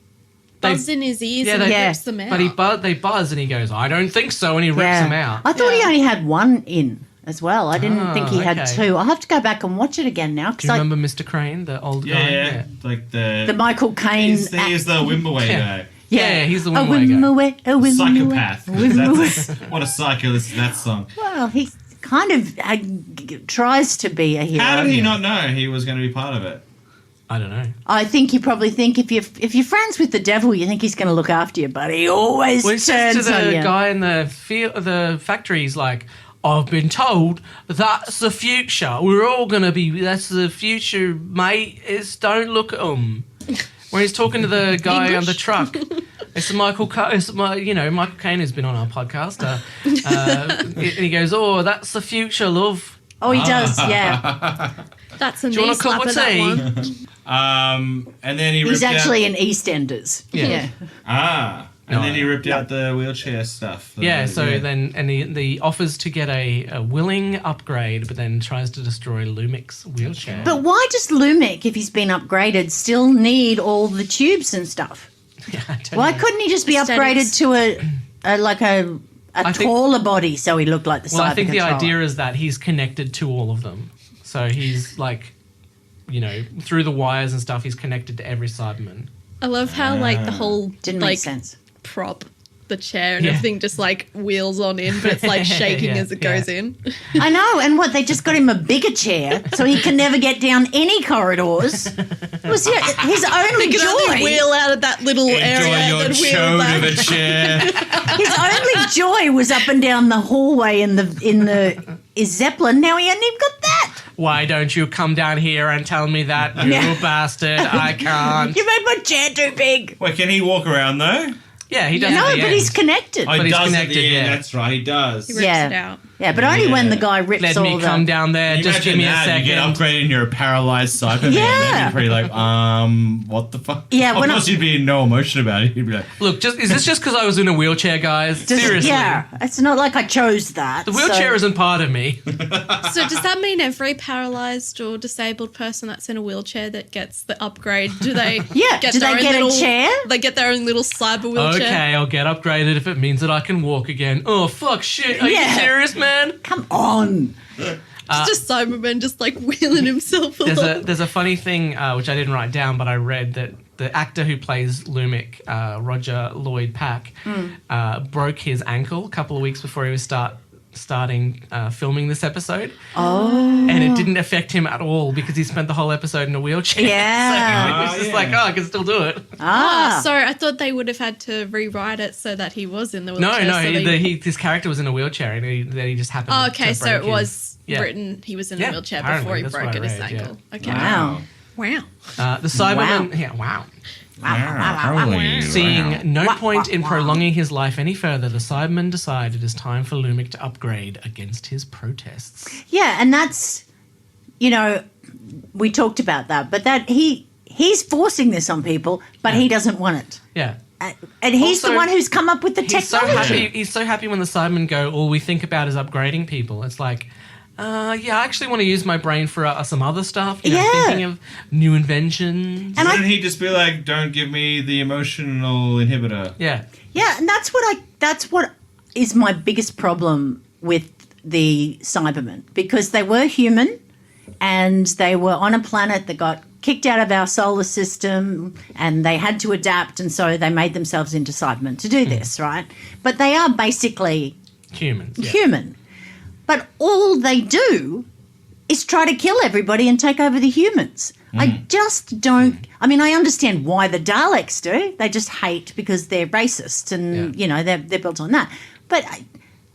buzz in his ears and Yeah. rips them out. But they buzz and he goes, I don't think so, and he rips them out. I thought he Yeah. only had one in as well. I didn't think he had okay. two. I'll have to go back and watch it again now Do because you remember Mr. Crane, the old guy? Yeah. Like the Michael Caine. He's the Wimberway Yeah. guy. Yeah, he's the a one way guy. Wimberway, a Wimberway, Psychopath. a Wimberway. That's, what a psycho this is that song. Well, he kind of tries to be a hero. How did he not know he was going to be part of it? I don't know. I think you probably think if you're friends with the devil, you think he's going to look after you, but he always Well, he says turns to on the you. guy in the factory, he's like, I've been told that's the future. We're all going to be, that's the future, mate. Don't look at them. Where he's talking to the guy on English? the truck. It's Michael Caine who's been on our podcast. And he goes, "Oh, that's the future, love." Oh, he does, yeah. That's a Do you knee want a cup slapper, of that tea? one. And then he He's ripped actually out... in EastEnders. Yeah. And then he ripped out the wheelchair stuff. Then he offers to get a willing upgrade, but then tries to destroy Lumic's wheelchair. But why does Lumic, if he's been upgraded, still need all the tubes and stuff? Yeah, I don't Why know. couldn't he just be Aesthetics. upgraded to a think- taller body so he looked like the Well, I Cyber think the Controller? idea is that he's connected to all of them. So he's like, through the wires and stuff, he's connected to every Cyberman. I love how like the whole Didn't like make sense. prop, the chair and Yeah. everything just like wheels on in, but it's like shaking Yeah, as it yeah. goes in. I know, and what, they just got him a bigger chair so he can never get down any corridors. It was his only You can only joy. wheel out of that little area Enjoy your and wheel chode back. of a chair. His only joy was up and down the hallway in the his Zeppelin. Now he hasn't even got that. Why don't you come down here and tell me that, you Yeah. bastard? I can't. You made my chair too big. Wait, can he walk around though? Yeah, he does. No, at the but end. he's connected. Oh, he But he's does connected, at the end. yeah. That's right, he does. He rips Yeah. it out. Yeah, but only when the guy rips Let all me the... come down there. Can you Just give me a imagine that? second. You get upgraded and you're a paralyzed Cyberman. Yeah. You'd be pretty like, what the fuck? Yeah, Of when course I- you'd be in no emotion about it. You'd be like, Look, is this just because I was in a wheelchair, guys? Just- Seriously. Yeah, it's not like I chose that. The wheelchair so- isn't part of me. So does that mean every paralyzed or disabled person that's in a wheelchair that gets the upgrade, do they Yeah, get do their they own get a little, chair? They get their own little cyber wheelchair. Okay, I'll get upgraded if it means that I can walk again. Oh, fuck, shit. Are Yeah. you serious, man? Come on. It's just Cyberman just like wheeling himself along. There's a funny thing, which I didn't write down, but I read that the actor who plays Lumic, Roger Lloyd Pack, broke his ankle a couple of weeks before he was starting filming this episode. Oh. And it didn't affect him at all because he spent the whole episode in a wheelchair. Yeah. So it was just like, I can still do it. Ah. So I thought they would have had to rewrite it so that he was in the No, wheelchair. so his character was in a wheelchair and he just happened Oh, to okay, so break it was Yeah. written he was in a Yeah, wheelchair apparently, before he that's broke what I his read, ankle. Okay. Wow. Wow. The Cyberman, wow. holy Seeing no point in prolonging his life any further, the Cyberman decided it is time for Lumic to upgrade against his protests. Yeah, and that's, we talked about that, but that he's forcing this on people, but he doesn't want it. Yeah. And he's Also, the one who's come up with the He's so technology. happy. He's so happy when the Cybermen go, all we think about is upgrading people. It's like, I actually want to use my brain for some other stuff. Yeah. Thinking of new inventions. And Wouldn't he just be like, don't give me the emotional inhibitor? Yeah. Yeah, and that's what is my biggest problem with the Cybermen, because they were human and they were on a planet that got kicked out of our solar system and they had to adapt, and so they made themselves into Cybermen to do this, right? But they are basically Humans. Yeah. human. But all they do is try to kill everybody and take over the humans. I just don't... I mean, I understand why the Daleks do. They just hate because they're racist and, they're built on that. But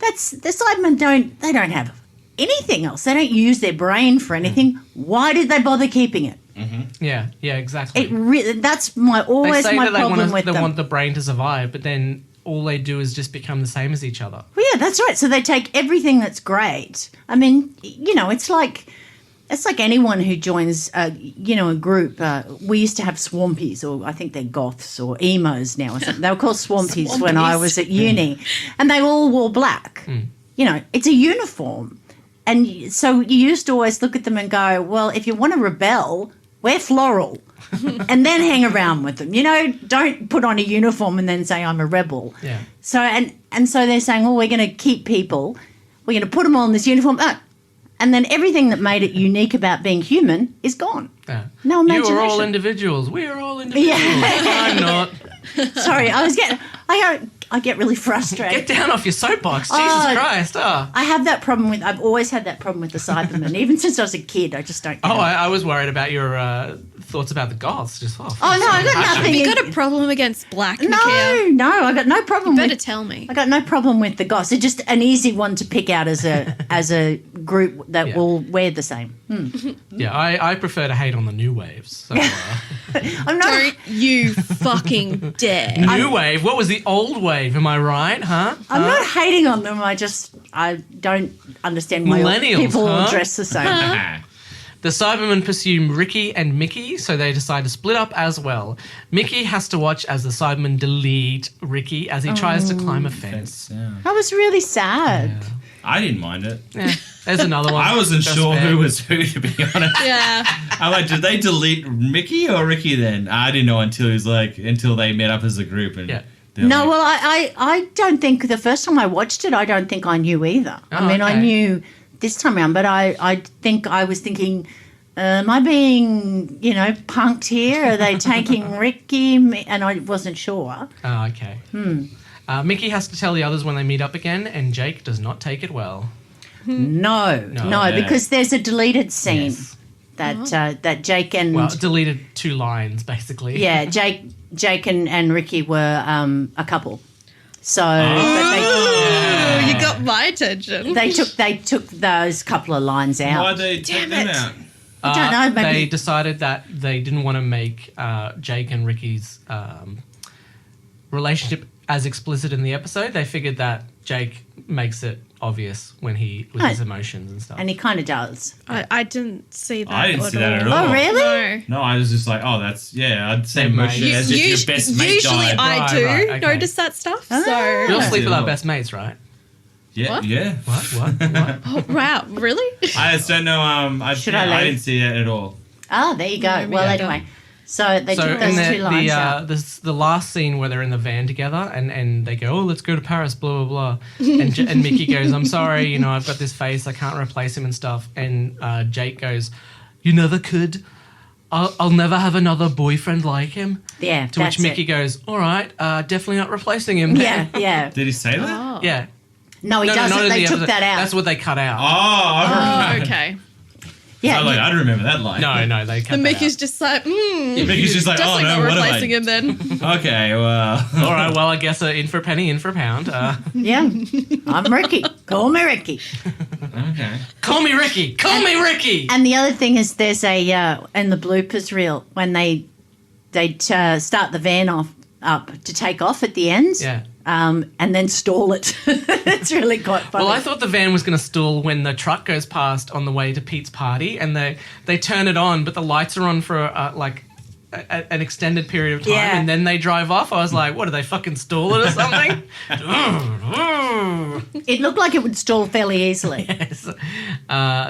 that's... The Cybermen don't have anything else. They don't use their brain for anything. Why did they bother keeping it? Yeah, exactly. That's they always say my that they problem want, with they them. want the brain to survive, but then all they do is just become the same as each other. Well, yeah, that's right. So they take everything that's great. I mean, it's like anyone who joins, a group. We used to have swampies, or I think they're goths or emos now or something. They were called swampies when I was at uni, and they all wore black. It's a uniform. And so you used to always look at them and go, well, if you want to rebel, wear floral. And then hang around with them. Don't put on a uniform and then say I'm a rebel. Yeah. So and so they're saying, we're going to keep people. We're going to put them all in this uniform. And then everything that made it unique about being human is gone. Yeah. No You imagination. are all individuals. We are all individuals. Yeah. I'm not. Sorry, I get really frustrated. Get down off your soapbox. Oh. Jesus Christ. I've always had that problem with the Cybermen. Even since I was a kid, I just don't get it. I was worried about your thoughts about the goths. Just Oh, no, I got nothing. You got a problem against black, No, Nicchia? I got no problem Better with... tell me. I got no problem with the goths. It's just an easy one to pick out as a group that Yeah. will wear the same. Yeah, I prefer to hate on the new waves. So, I'm not. Don't you fucking dare. new wave? What was the old wave? Am I right? Huh? I'm not hating on them. I don't understand why Millennials, people all huh? dress the same. The Cybermen pursue Ricky and Mickey, so they decide to split up as well. Mickey has to watch as the Cybermen delete Ricky as he tries to climb a fence. Yeah. I was really sad. I didn't mind it. Yeah, there's another one. I wasn't Just sure fair. who was who, to be honest. Yeah. I'm like, did they delete Mickey or Ricky then? I didn't know until they met up as a group. And Yeah. they're No, like, well, I don't think the first time I watched it, I don't think I knew either. Oh, I mean, I okay. knew this time around, but I think I was thinking, am I being, punked here? Are they taking Ricky? And I wasn't sure. Oh, okay. Mickey has to tell the others when they meet up again, and Jake does not take it well. No, yeah. because there's a deleted scene Yes. that Jake and Well, deleted 2 lines, basically. yeah, Jake and Ricky were a couple. So Oh, you got my attention. they took those couple of lines out. why'd they take them out? I don't know, maybe- They decided that they didn't want to make Jake and Ricky's relationship as explicit in the episode. They figured that Jake makes it obvious with his emotions and stuff. And he kind of does. I didn't see that. I didn't see that at all. Oh, really? No. No, I was just like, oh, that's, I'd say They're motion mates. as if your best mate Usually died. I Right, do right, okay. notice that stuff. Ah. So, We all sleep with our Yeah. best mates, right? Yeah, What? yeah. What? oh, wow, really? I just don't know. I leave? didn't see that at all. Oh, there you go. No, well, yeah. anyway. So they took those two lines out. the last scene where they're in the van together and they go, oh, let's go to Paris, blah, blah, blah. And Mickey goes, I'm sorry, I've got this face, I can't replace him and stuff. And Jake goes, you never could. I'll never have another boyfriend like him. Yeah, To which that's Mickey it. goes, all right, definitely not replacing him. Yeah, yeah. Did he say that? Oh. Yeah. No, he No, doesn't. not in They the took episode. that out. That's what they cut out. Oh, I remember. Okay. yeah, I remember that line. No, they cut And that Mickey's out. just like, Mickey's just like, oh definitely no, not what replacing am him then. I? Okay, well. All right, well, I guess in for a penny, in for a pound. yeah. I'm Ricky. Call me Ricky. Okay. Call me Ricky! Call me Ricky! And the other thing is, there's a in the bloopers reel when they start the van up to take off at the end. Yeah. And then stall it. It's really quite funny. Well, I thought the van was going to stall when the truck goes past on the way to Pete's party, and they turn it on, but the lights are on for an extended period of time, Yeah. and then they drive off. I was like, what, do they fucking stall it or something? It looked like it would stall fairly easily. Yes.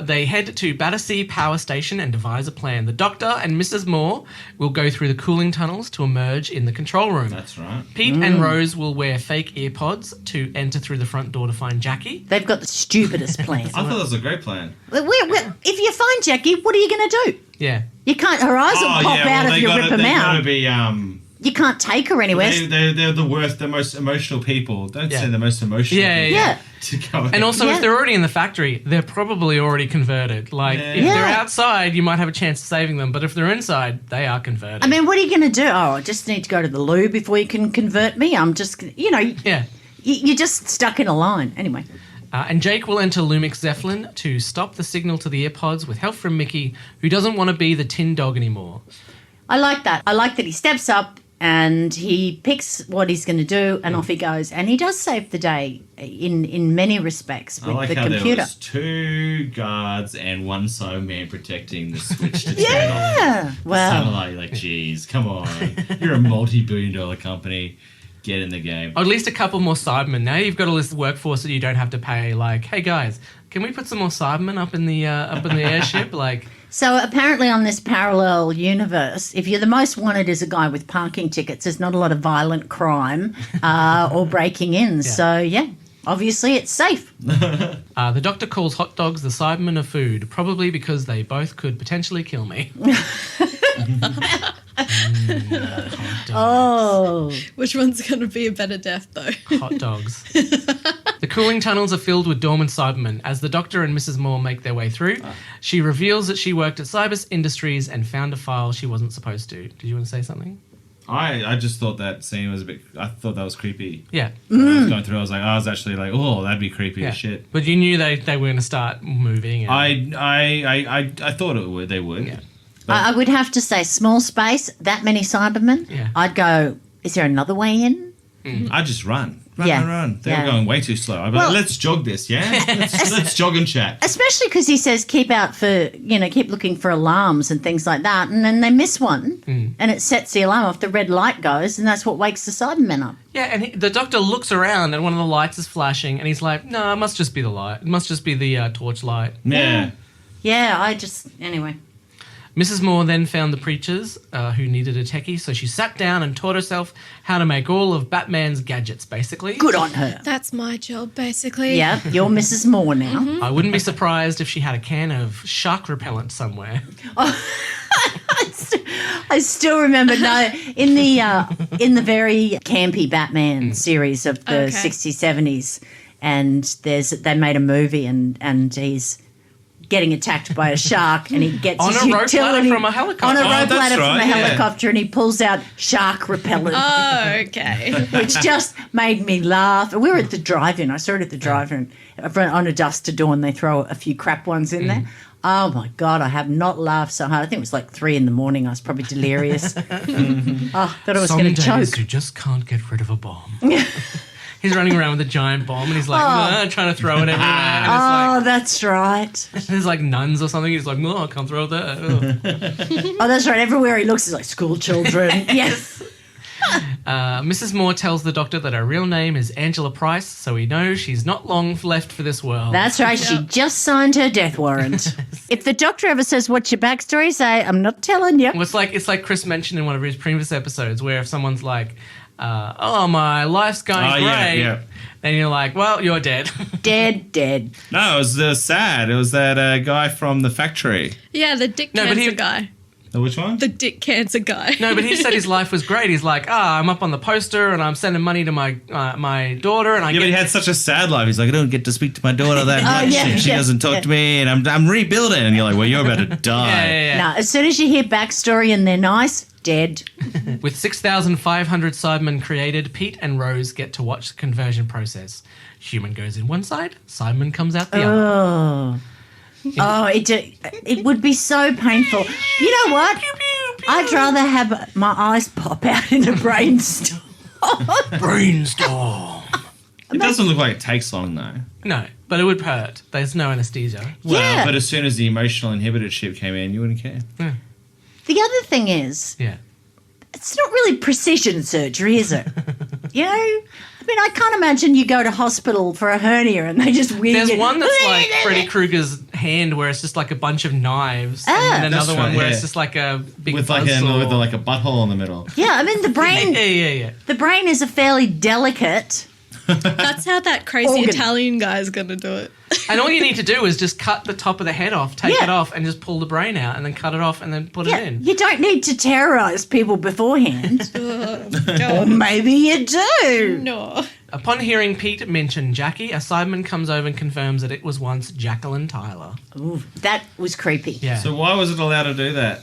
They head to Battersea Power Station and devise a plan. The Doctor and Mrs. Moore will go through the cooling tunnels to emerge in the control room. That's right. Pete and Rose will wear fake earpods to enter through the front door to find Jackie. They've got the stupidest plan. I thought that was a great plan. If you find Jackie, what are you going to do? Yeah. You can't. Her eyes will pop out if you rip them They out. gotta be. You can't take her anywhere. They're the worst, the most emotional people. Don't Yeah. say the most emotional. Yeah, people yeah. To go. And also, Yeah. if they're already in the factory, they're probably already converted. Like, if Yeah. they're outside, you might have a chance of saving them. But if they're inside, they are converted. I mean, what are you going to do? Oh, I just need to go to the loo before you can convert me. I'm just, yeah. you're just stuck in a line. Anyway. And Jake will enter Lumix Zeppelin to stop the signal to the AirPods with help from Mickey, who doesn't want to be the tin dog anymore. I like that. I like that he steps up and he picks what he's going to do and off he goes. And he does save the day in many respects I with like the how computer. there was 2 guards and 1 Cyberman protecting the switch to turn off. Yeah. Sounded Well, like, geez, come on. You're a multi-billion-dollar company. Get in the game. Or at least a couple more Cybermen. Now you've got a list of workforce that you don't have to pay. Like, hey guys, can we put some more Cybermen up in the airship? Like, so apparently on this parallel universe, if you're the most wanted as a guy with parking tickets, there's not a lot of violent crime or breaking in. So, yeah, obviously it's safe. the Doctor calls hot dogs the Cybermen of food, probably because they both could potentially kill me. Oh. Which one's going to be a better death, though? Hot dogs. The cooling tunnels are filled with dormant Cybermen. As the Doctor and Mrs. Moore make their way through, she reveals that she worked at Cybus Industries and found a file she wasn't supposed to. Did you want to say something? I just thought that scene was a bit. I thought that was creepy. Yeah. When I was going through, I was actually like, oh, that'd be creepy Yeah. as shit. But you knew they were going to start moving. And, I thought it would. They would. Yeah. I would have to say, small space, that many Cybermen. Yeah. I'd go, is there another way in? I'd just run. Yeah. Run. They Yeah. were going way too slow. I'd be Well- like, let's jog this, yeah? Let's jog and chat. Especially because he says keep looking for alarms and things like that. And then they miss one and it sets the alarm off. The red light goes and that's what wakes the Cybermen up. yeah, and the doctor looks around and one of the lights is flashing and he's like, no, it must just be the light. It must just be the torch light. Yeah. Yeah, anyway. Mrs. Moore then found the preachers who needed a techie, so she sat down and taught herself how to make all of Batman's gadgets, basically. Good on her. That's my job, basically. Yeah, you're Mrs. Moore now. I wouldn't be surprised if she had a can of shark repellent somewhere. I still remember in the very campy Batman series of the Okay. 60s, 70s, and they made a movie and he's getting attacked by a shark and he gets On his a rope utility ladder from a helicopter. on a Oh, rope that's ladder from a right, yeah. helicopter and he pulls out shark repellent. Oh, okay. Which just made me laugh. We were at the drive-in. I saw it at the drive-in on a dusk to dawn. They throw a few crap ones in there. Oh my God, I have not laughed so hard. I think it was like 3 a.m. I was probably delirious. Oh, thought I was Some going to days choke. you just can't get rid of a bomb. He's running around with a giant bomb and he's like, trying to throw it everywhere. And Oh, that's right. it's like, there's like nuns or something. He's like, no, I can't throw that. Oh. Oh, that's right. Everywhere he looks is like school children. Yes. Mrs. Moore tells the doctor that her real name is Angela Price, so we know she's not long left for this world. That's right. She just signed her death warrant. If the doctor ever says, what's your backstory? Say, I'm not telling you. Well, it's like Chris mentioned in one of his previous episodes where if someone's like, oh, my life's going Oh, great, yeah. then you're like, well, you're dead. Dead. No, it was sad. It was that guy from the factory. Yeah, the dick No, but cancer he- guy. Which one? The dick cancer guy. No, but he said his life was great. He's like, I'm up on the poster and I'm sending money to my my daughter and I Yeah, but he get... had such a sad life. He's like, I don't get to speak to my daughter that much. yeah, and she yeah, doesn't talk yeah. to me, and I'm rebuilding. And you're like, well, you're about to die. Yeah. Now, as soon as you hear backstory and they're nice, dead. With 6,500 Cybermen created, Pete and Rose get to watch the conversion process. Human goes in one side, Cyberman comes out the other. Oh, it would be so painful. You know what? I'd rather have my eyes pop out in a brainstorm. Brainstorm. It doesn't look like it takes long, though. No, but it would hurt. There's no anesthesia. Well, Yeah. but as soon as the emotional inhibitor chip came in, you wouldn't care. The other thing is, Yeah. it's not really precision surgery, is it? You know? I mean, I can't imagine you go to hospital for a hernia and they just weird. There's one that's like Freddy Krueger's hand where it's just like a bunch of knives. And then That's another one right, where yeah. it's just like a big With like, buzzsaw. with like a butthole in the middle. Yeah, I mean, Yeah. the brain is a fairly delicate. That's how that crazy Organ. Italian guy is going to do it. And all you need to do is just cut the top of the head off, take Yeah. it off, and just pull the brain out, and then cut it off, and then put Yeah, it in. you don't need to terrorize people beforehand. Or No. maybe you do. No. Upon hearing Pete mention Jackie, a Cyberman comes over and confirms that it was once Jacqueline Tyler. Ooh, that was creepy. Yeah. So why was it allowed to do that?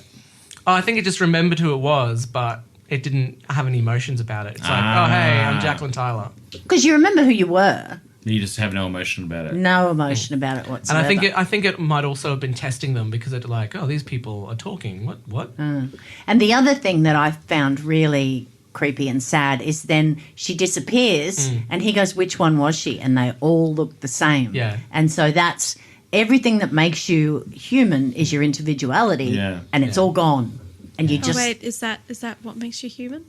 Oh, I think it just remembered who it was, but it didn't have any emotions about it. It's like, oh, hey, I'm Jacqueline Tyler. Because you remember who you were. You just have no emotion about it. No emotion about it And whatsoever. I think it might also have been testing them because it's like, oh, these people are talking. What? And the other thing that I found really creepy and sad is then she disappears and he goes, which one was she? And they all look the same. Yeah. And so that's everything that makes you human is your individuality. Yeah. And it's all gone. And you Oh just... wait, is that what makes you human?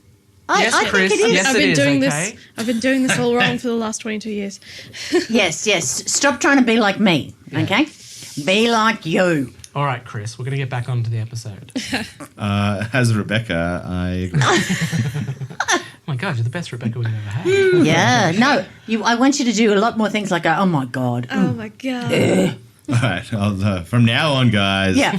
Yes, I Chris. think it is. Yes, I've it been is, doing okay? this. I've been doing this all wrong for the last 22 years. Yes. Stop trying to be like me, okay? Be like you. All right, Chris, we're going to get back onto the episode. As Rebecca, I agree. Oh my God, you're the best Rebecca we've ever had. Yeah. No, I want you to do a lot more things like, oh, my God. Oh my god. All right, from now on, guys. Yeah.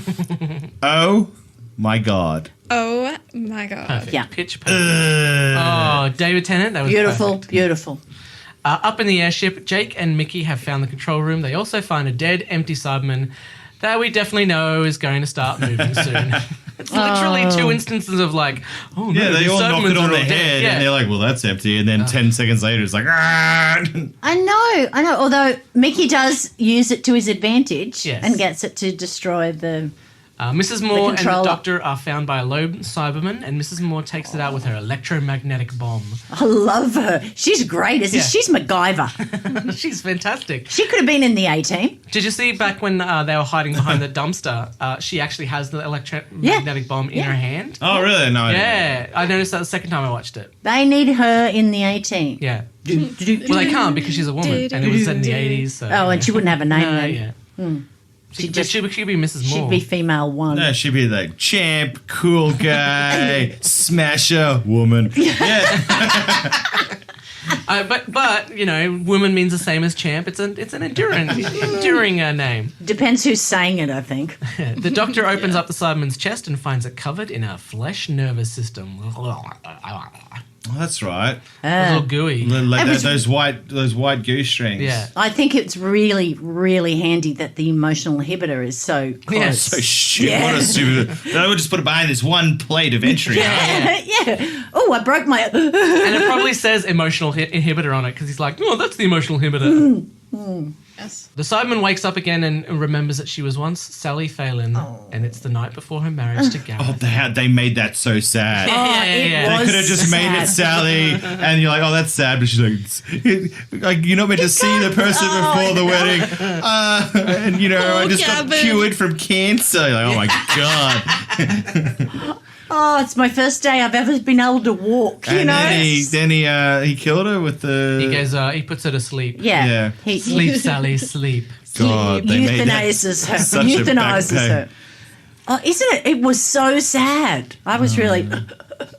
Oh my God. Oh my god. Perfect. Yeah. Pitch perfect. Oh, David Tennant, that was Beautiful, perfect. beautiful. Up in the airship, Jake and Mickey have found the control room. They also find a dead, empty Cyberman that we definitely know is going to start moving soon. It's literally two instances of like, oh no, Yeah, they the all knock Cybermans it on are the all dead. head, Yeah. and they're like, "Well, that's empty." And then 10 seconds later, it's like, "Ah!" I know. Although Mickey does use it to his advantage Yes. and gets it to destroy the. Mrs. Moore and the controller. Doctor are found by a lone Cyberman, and Mrs. Moore takes it out with her electromagnetic bomb. I love her. She's great, isn't Yeah. she? She's MacGyver. She's fantastic. She could have been in the A-Team. Did you see back when they were hiding behind the dumpster? She actually has the electromagnetic bomb in her hand. Oh, really? No. I didn't know. Yeah, I noticed that the second time I watched it. They need her in the A-Team. Yeah. Well, they can't because she's a woman, and it was set in the 80s. So, Oh, and she wouldn't have a name No, then. yeah. She just- could be Mrs. Moore. She'd be female one. No, she'd be like champ, cool guy, smasher, woman. Yeah. But you know, woman means the same as champ. It's an enduring name. Depends who's saying it, I think. The Doctor opens up the Cyberman's chest and finds it covered in a flesh nervous system. Oh, that's right. A little gooey. Like It was- those white goose strings. Yeah. I think it's really, really handy that the emotional inhibitor is so close. Yeah, So stupid. Yeah. What a stupid. They would just put it behind this one plate of entry. yeah. Oh, I broke my. And it probably says emotional inhibitor on it because he's like, oh, that's the emotional inhibitor. Yes. The Cyberman wakes up again and remembers that she was once Sally Phelan, and it's the night before her marriage to Gareth. Oh, they made that so sad. Yeah. They could have just made it Sally, and you're like, "Oh, that's sad," but she's like, "You're not meant to see the person before the wedding," and I just got Gavin. cured from cancer. You're like, "Oh my god!" Oh, it's my first day I've ever been able to walk. And then he killed her with the. He goes, he puts her to sleep. Yeah. Yeah. He Sleep, Sally, sleep. God, they made that euthanizes her. such a back Euthanizes pain. her. Oh, isn't it? It was so sad. I was really.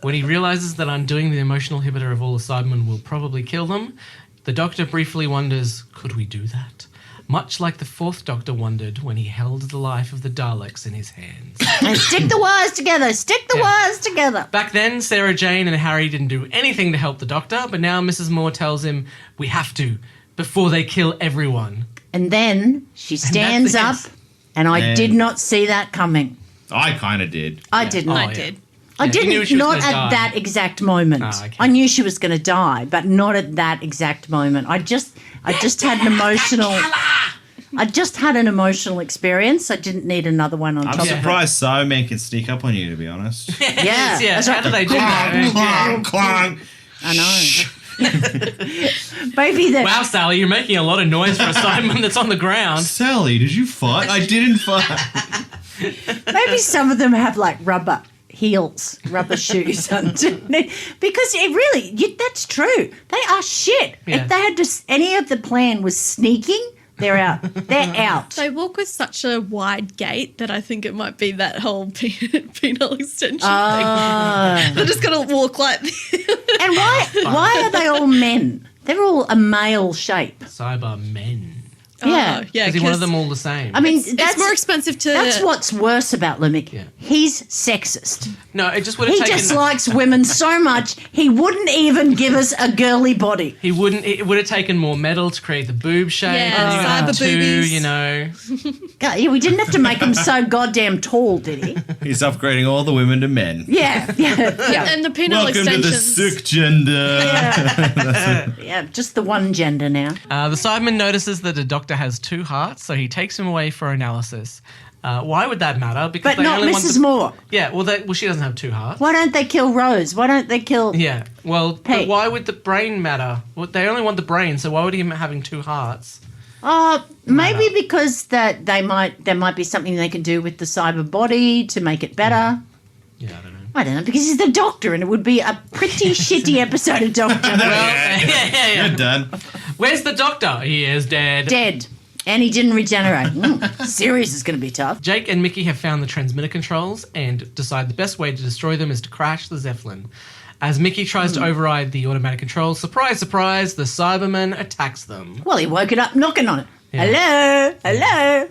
When he realizes that undoing the emotional inhibitor of all the Cybermen will probably kill them, the Doctor briefly wonders, could we do that? Much like the Fourth Doctor wondered when he held the life of the Daleks in his hands. Stick the wires together. Stick the wires together. Back then, Sarah Jane and Harry didn't do anything to help the Doctor, but now Mrs. Moore tells him, we have to, before they kill everyone. And then she stands up, that's it. and I And- did not see that coming. I kind of did. I didn't. Oh, I yeah. did. I Yeah, you knew didn't. she was Not gonna at die. that exact moment. Ah, okay. I knew she was going to die, but not at that exact moment. I just had an emotional. I just had an emotional experience. I didn't need another one on I'm top of it. surprised Cybermen can sneak up on you, to be honest. Yeah, yeah. that's How right. do they do that? Clong, clong. I know. Maybe that. Wow, Sally, you're making a lot of noise for a Cyberman that's on the ground. Sally, did you fight? I didn't fight. Maybe some of them have like rubber heels, rubber shoes underneath. Because it really, that's true. They are shit. Yeah. If they had just any of the plan was sneaking, they're out. They're out. They walk with such a wide gait that I think it might be that whole penile extension thing. They're just going to walk like this. And why are they all men? They're all a male shape. Cybermen. Yeah. Yeah. Is he one of 'cause them all the same? I mean, it's more expensive to. That's what's worse about Limerick. Yeah. He's sexist. No, it just would have He taken... just likes women so much, he wouldn't even give us a girly body. He wouldn't. It would have taken more metal to create the boob shape. Yeah, and you have cyber two, boobies. you know. God, yeah, we didn't have to make him so goddamn tall, did he? He's upgrading all the women to men. Yeah. and the penile Welcome to the extensions. sick gender. Yeah, just the one gender now. The Cyberman notices that the Doctor has two hearts, so he takes him away for analysis. Why would that matter? Because But they not only want Mrs. the... Moore. Yeah, well, she doesn't have two hearts. Why don't they kill Rose? Why don't they kill... Yeah, well, but Hey. why would the brain matter? Well, they only want the brain, so why would him having two hearts? Maybe because there might be something they can do with the cyber body to make it better. Yeah, I don't know. I don't know, because he's the Doctor and it would be a pretty shitty episode of Doctor Who. Yeah. You're done. Where's the Doctor? He is dead. Dead. And he didn't regenerate. Series is going to be tough. Jake and Mickey have found the transmitter controls and decide the best way to destroy them is to crash the Zeppelin. As Mickey tries to override the automatic controls, surprise, surprise, the Cyberman attacks them. Well, he woke it up knocking on it. Hello.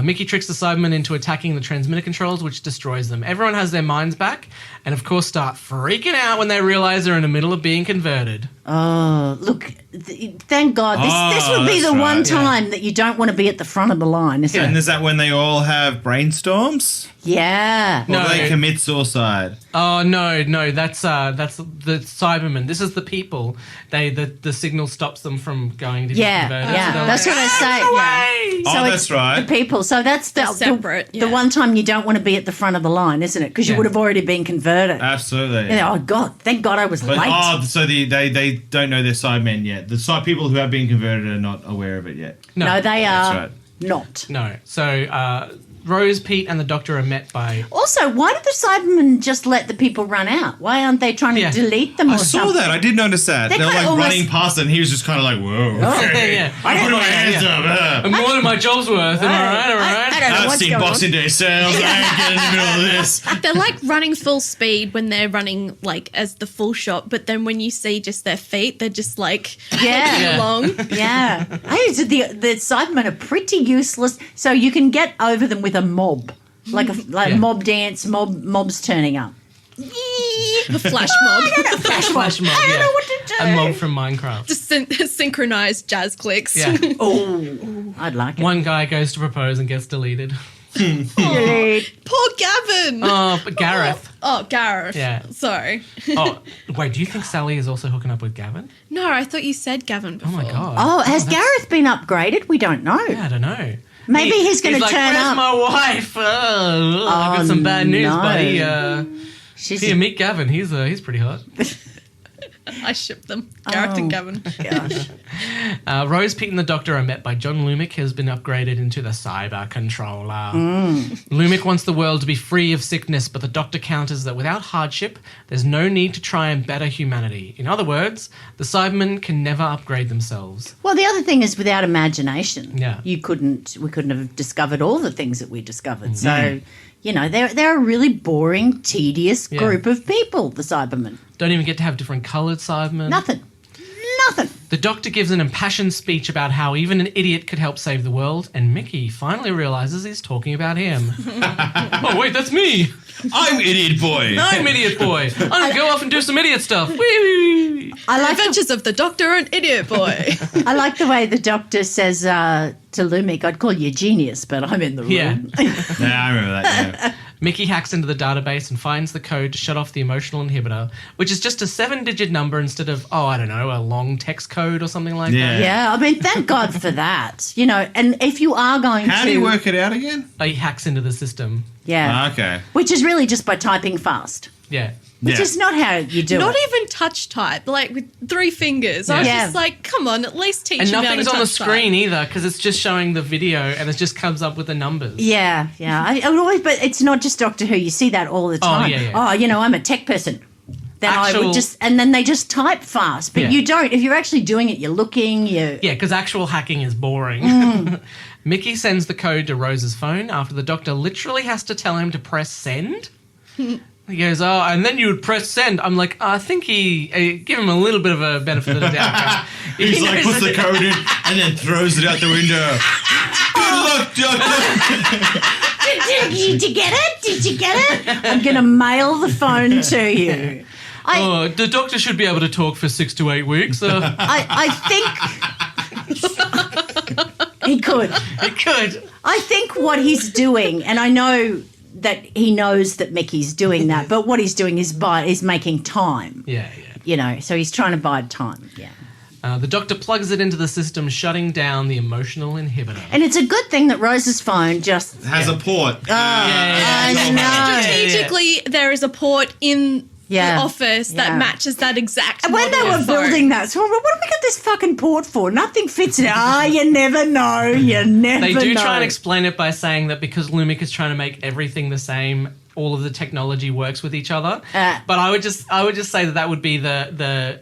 Mickey tricks the Cybermen into attacking the transmitter controls, which destroys them. Everyone has their minds back and, of course, start freaking out when they realize they're in the middle of being converted. Oh, look, thank God. This would be that's the one right. time that you don't want to be at the front of the line, isn't And it? is that when they all have brainstorms? Yeah. Or No. do they commit suicide? Oh no, that's the Cybermen. This is the people. The signal stops them from going to be Yeah, converted. yeah. So they're That's like, what I say. "Away!" Yeah. Oh, it's that's right. The people. So that's They're separate, the yeah. one time you don't want to be at the front of the line, isn't it? Because you Yeah. would have already been converted. Absolutely. Yeah, oh, God. Thank God I was But, late. so they don't know they're Cybermen yet. The people who have been converted are not aware of it yet. no, they That's are right. not. No. So Rose, Pete, and the Doctor are met by. Also, why did the Cybermen just let the people run out? Why aren't they trying to Yeah. delete them or I saw something? that. I did notice that. They They were kinda like almost- running past it, and he was just kind of like, whoa. Okay. Yeah. I put my hands up. More than my job's worth. Am I right? All right. I don't know I've what's seen going Boxing Day sales. I ain't getting in the middle of this. They're like running full speed when they're running like as the full shot, but then when you see just their feet, they're just like Yeah. Yeah. along. Yeah. Hey, so the Cybermen are pretty useless. So you can get over them with a mob. Like a Yeah. mob dance, mobs turning up. A flash mob. Flash mob. I don't yeah. know what to do. A mob from Minecraft. Just synchronized jazz clicks. Yeah. Oh, I'd like it. One guy goes to propose and gets deleted. Poor Gavin. Oh, but Gareth. Oh, Gareth. Yeah. Sorry. Oh, wait. Do you think Sally is also hooking up with Gavin? No, I thought you said Gavin Oh before. my god. Oh, has that's- Gareth been upgraded? We don't know. Yeah, I don't know. Maybe he's gonna like, turn Where's up." my wife? I got some bad news, no. buddy. She's Here, meet Gavin. He's pretty hot. I ship them. Gareth and Gavin. gosh. Rose, Pete, and the Doctor are met by John Lumick, who has been upgraded into the Cyber Controller. Lumick wants the world to be free of sickness, but the Doctor counters that without hardship, there's no need to try and better humanity. In other words, the Cybermen can never upgrade themselves. Well, the other thing is without imagination, Yeah. we couldn't have discovered all the things that we discovered. So, you know, they're a really boring, tedious Yeah. group of people, the Cybermen. Don't even get to have different coloured Cybermen. Nothing. The Doctor gives an impassioned speech about how even an idiot could help save the world, and Mickey finally realises he's talking about him. Oh, wait, that's me! I'm idiot boy. I'm Idiot Boy! I'm gonna go off and do some idiot stuff! Whee! I like Adventures of the Doctor and Idiot Boy. I like the way the Doctor says to Lumick, I'd call you a genius, but I'm in the room. Yeah. Yeah, I remember that. Yeah. Mickey hacks into the database and finds the code to shut off the emotional inhibitor, which is just a 7-digit number instead of, I don't know, a long text code or something like Yeah. that. Yeah, I mean, thank God for that. You know, and if you are going How to... do you work it out again? He hacks into the system. Yeah. Okay. Which is really just by typing fast. Yeah. Which Yeah. is not how you do Not it. even touch type, like with 3 fingers. I was Yeah. just like, come on, at least teach And me how to nothing's on the touch screen type. either, because it's just showing the video and it just comes up with the numbers. Yeah, yeah. I would always, but it's not just Doctor Who. You see that all the time. yeah, yeah. Oh, you know, I'm a tech person. Then I Actual- would just, and then they just type fast. But Yeah. you don't. If you're actually doing it, you're looking. Yeah, because actual hacking is boring. Mickey sends the code to Rose's phone after the Doctor literally has to tell him to press send. He goes, and then you would press send. I'm like, I think give him a little bit of a benefit of the doubt. He's He like, knows puts the that- code in and then throws it out the window. Good luck, Doctor. Did you get it? Did you get it? I'm going to mail the phone to you. The Doctor should be able to talk for 6 to 8 weeks. I think he could. It could. I think what he's doing, and I know that he knows that Mickey's doing that, but what he's doing is making time. Yeah. You know, so he's trying to buy time. Yeah. The Doctor plugs it into the system, shutting down the emotional inhibitor. And it's a good thing that Rose's phone just. Has a port. I know. Strategically, there is a port in Yeah. the office that Yeah. matches that exact And when they model were of phone. building that, so what have we got this fucking port for? Nothing fits in. You never know. You never know. They do try and explain it by saying that because Lumic is trying to make everything the same, all of the technology works with each other. But I would just say that would be the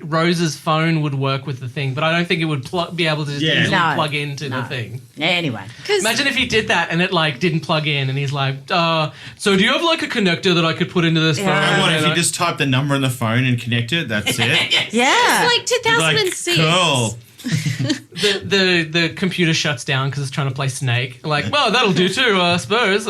Rose's phone would work with the thing, but I don't think it would be able to just easily No. plug into No. the thing. Anyway. Imagine if he did that and it didn't plug in, and he's like, "So do you have a connector that I could put into this phone?" Yeah. And what if And you I- just type the number on the phone and connect it? That's it. Yeah. It's like 2006. Like, cool. The computer shuts down because it's trying to play Snake. Like, well, that'll do too, I suppose.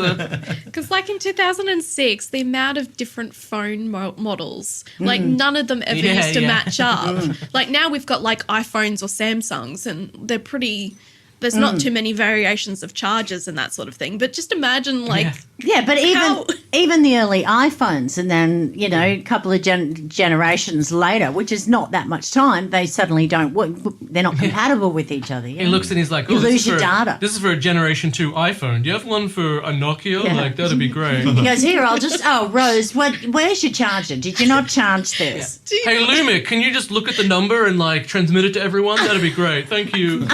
Because, like, in 2006, the amount of different phone models, like, none of them ever used to match up. Like, now we've got, like, iPhones or Samsungs, and they're pretty... There's not too many variations of chargers and that sort of thing. But just imagine, like... Yeah, but even the early iPhones, and then, you know, a couple of generations later, which is not that much time, they suddenly don't work. They're not compatible with each other. He looks and he's like, you lose your data. This is for a Generation 2 iPhone. Do you have one for a Nokia? Yeah. Like, that'd be great. He goes, here, I'll just... Oh, Rose, where's your charger? Did you not charge this? Hey, Lumic, can you just look at the number and, like, transmit it to everyone? That'd be great. Thank you.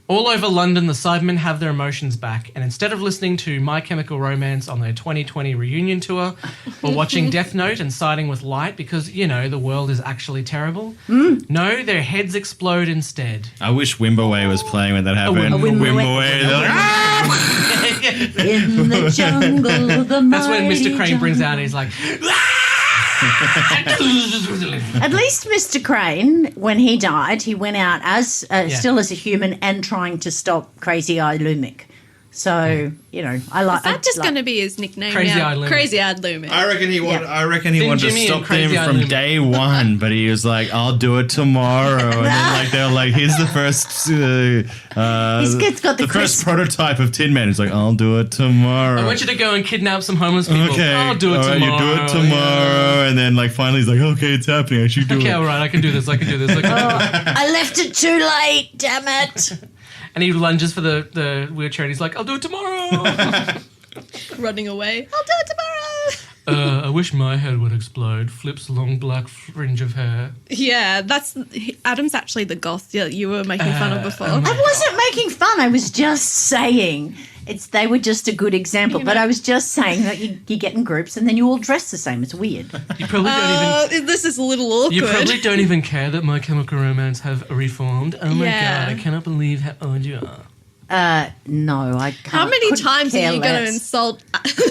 All over London, the Cybermen have their emotions back, and instead of listening to My Chemical Romance on their 2020 reunion tour, or watching Death Note and siding with Light because, you know, the world is actually terrible, no, their heads explode instead. I wish Wimbaway was playing when that happened. Wimbaway. They're like, "Ah!" In the jungle, the That's when Mr. Crane brings out and he's like... At least Mr. Crane, when he died, he went out as still as a human and trying to stop Crazy Eye Lumic. So, you know, I like... Is that just going to be his nickname Crazy now? Eyed Lumic. Crazy Eyed Lumic. I reckon he wanted. Yeah. I reckon he Then wanted to Jimmy and stop Crazy them Eyed from Lumic. day one, but he was like, "I'll do it tomorrow." And then, like, they were like, "Here's the first, His kid's got the first prototype of Tin Man." He's like, "I'll do it tomorrow." I want you to go and kidnap some homeless people. Okay, I'll do it all right, tomorrow. you do it tomorrow, and then like finally he's like, "Okay, it's happening. I should do Okay, it." all right, I can do this. I can do this. I can do this. I left it too late, damn it. And he lunges for the wheelchair and he's like, I'll do it tomorrow. Running away. I'll do it tomorrow. I wish my head would explode. Flips long black fringe of hair. Yeah, Adam's actually the goth that you were making fun of before. I wasn't making fun. I was just saying they were just a good example. But I was just saying that you get in groups and then you all dress the same. It's weird. You probably don't even... This is a little awkward. You probably don't even care that My Chemical Romance have reformed. Oh my Yeah. god, I cannot believe how old you are. No, I can't. How many couldn't times are care you going to less. insult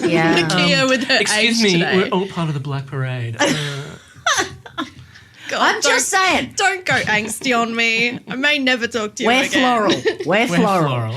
Yeah. Nicchia with her Excuse age me, today? we're all part of the Black Parade. God, I'm just saying. Don't go angsty on me. I may never talk to you Wear again. floral. Wear floral.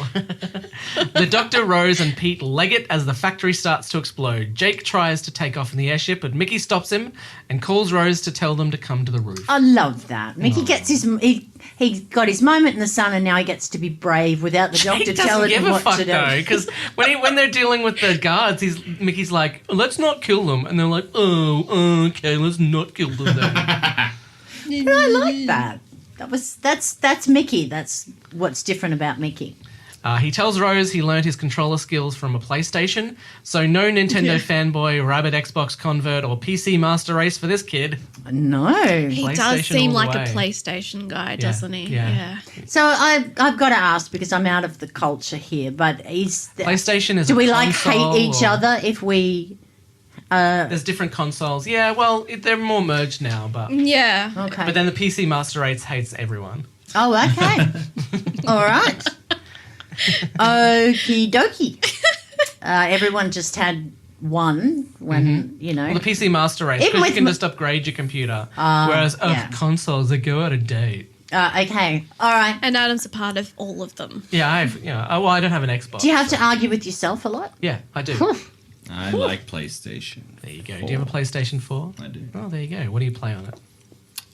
The Doctor, Rose, and Pete leg it as the factory starts to explode. Jake tries to take off in the airship, but Mickey stops him and calls Rose to tell them to come to the roof. I love that. Mickey gets he got his moment in the sun, and now he gets to be brave without the doctor Jake doesn't telling give him a what fuck to do. though, because when they're dealing with the guards, Mickey's like, let's not kill them, and they're like, oh, okay, let's not kill them then. But I like that. That's Mickey. That's what's different about Mickey. He tells Rose he learned his controller skills from a PlayStation, so no Nintendo fanboy, rabid Xbox convert, or PC master race for this kid. No. He does PlayStation seem all the like way. a PlayStation guy, doesn't he? Yeah. So I've got to ask, because I'm out of the culture here, but PlayStation is do a we like console, hate each or- other if we... There's different consoles. Yeah, well, they're more merged now, but Yeah. Okay. but then the PC master race hates everyone. Oh, okay. All right. Okie dokie. Everyone just had one when, you know. Well, the PC master race, Even because you with can my- just upgrade your computer. Whereas yeah. consoles, they go out of date. Okay. All right. And Adam's a part of all of them. Yeah, I don't have an Xbox. Do you have so- to argue with yourself a lot? Yeah, I do. I like PlayStation. There you go. Do you have a PlayStation 4? I do. Oh, there you go. What do you play on it?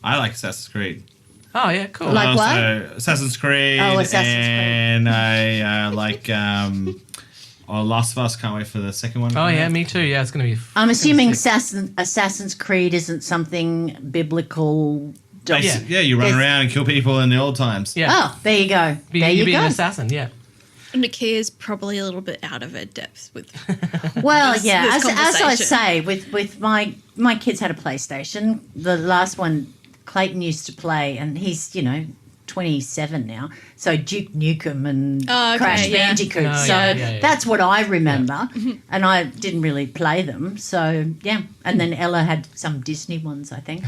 I like Assassin's Creed. Oh, yeah, cool. Like what? Also, Assassin's Creed. Oh, Assassin's Creed. And I like Last of Us. Can't wait for the second one. Oh, yeah, me too. Yeah, it's going to be... I'm assuming sick. Assassin's Creed isn't something biblical. Yeah, you run There's- around and kill people in the old times. Yeah. Oh, there you go. There you you be an go. assassin, yeah. Nickia's probably a little bit out of her depth with. Well, this- yeah, this as I conversation. say, with my kids had a PlayStation. The last one Clayton used to play, and he's 27 now. So Duke Nukem and Oh, okay, Crash yeah. Bandicoot. Oh, so yeah. that's what I remember, and I didn't really play them. So yeah, and then Ella had some Disney ones, I think,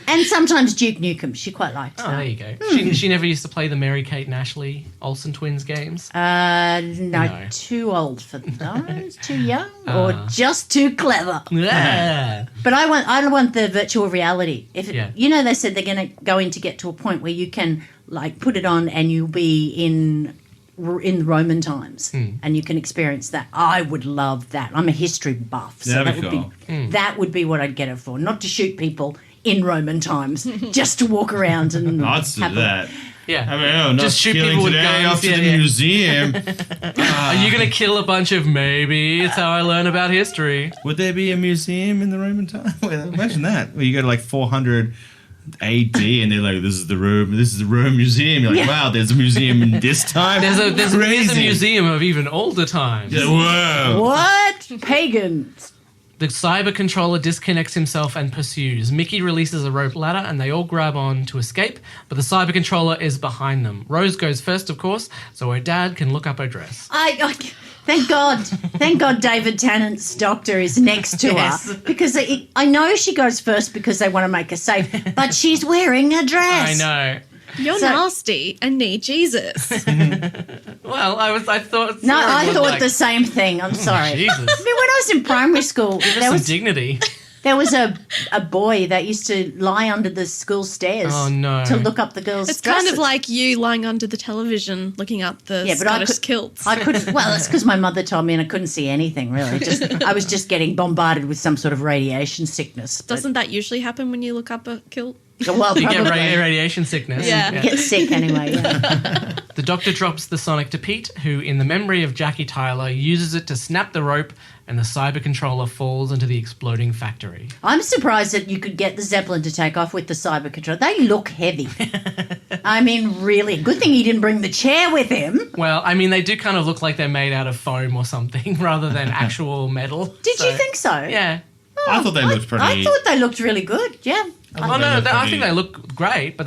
and sometimes Duke Nukem. She quite liked. Oh, there you go. She never used to play the Mary-Kate and Ashley Olsen twins games? No, too old for those, too young, or just too clever. Yeah. But I want the virtual reality. If Yeah. they said they're going to get to a point where you can like put it on and you'll be in the Roman times and you can experience that. I would love that. I'm a history buff, so That'd that be would cool. that would be what I'd get it for. Not to shoot people in Roman times, just to walk around and I'd do have a- that. Yeah. I mean, Just shoot people with guns, off to yeah, the yeah. museum. Are you going to kill a bunch of maybe? It's how I learn about history. Would there be a museum in the Roman time? Imagine that. Where you go to like 400 AD and they're like, this is the Rome Museum. You're like, Yeah. wow, there's a museum in this time? There's a Crazy. museum of even older times. Yeah, whoa. What? Pagans. The cyber controller disconnects himself and pursues. Mickey releases a rope ladder and they all grab on to escape, but the cyber controller is behind them. Rose goes first, of course, so her dad can look up her dress. Thank God David Tennant's doctor is next to Yes. her, because I know she goes first because they want to make her safe, but she's wearing a dress. I know. You're So- nasty and need Jesus. Well, I thought. No, I Sarah would thought like- the same thing. I'm sorry. Jesus. I mean, when I was in primary school, Some dignity. there was a boy that used to lie under the school stairs Oh, no. to look up the girls' It's dresses. kind of like you lying under the television looking up the Yeah, but I Scottish could- kilts. I couldn't. Well, that's because my mother told me, and I couldn't see anything really. I was just getting bombarded with some sort of radiation sickness. But- Doesn't that usually happen when you look up a kilt? well, You get probably. radiation sickness. Yeah. You get sick anyway. Yeah. The doctor drops the Sonic to Pete, who, in the memory of Jackie Tyler, uses it to snap the rope, and the cyber controller falls into the exploding factory. I'm surprised that you could get the Zeppelin to take off with the cyber control. They look heavy. I mean, really. Good thing he didn't bring the chair with him. Well, I mean, they do kind of look like they're made out of foam or something rather than actual metal. Did you think so? Yeah. I thought they looked pretty. I thought they looked really good. Yeah. Oh no, look I pretty- think they look great, but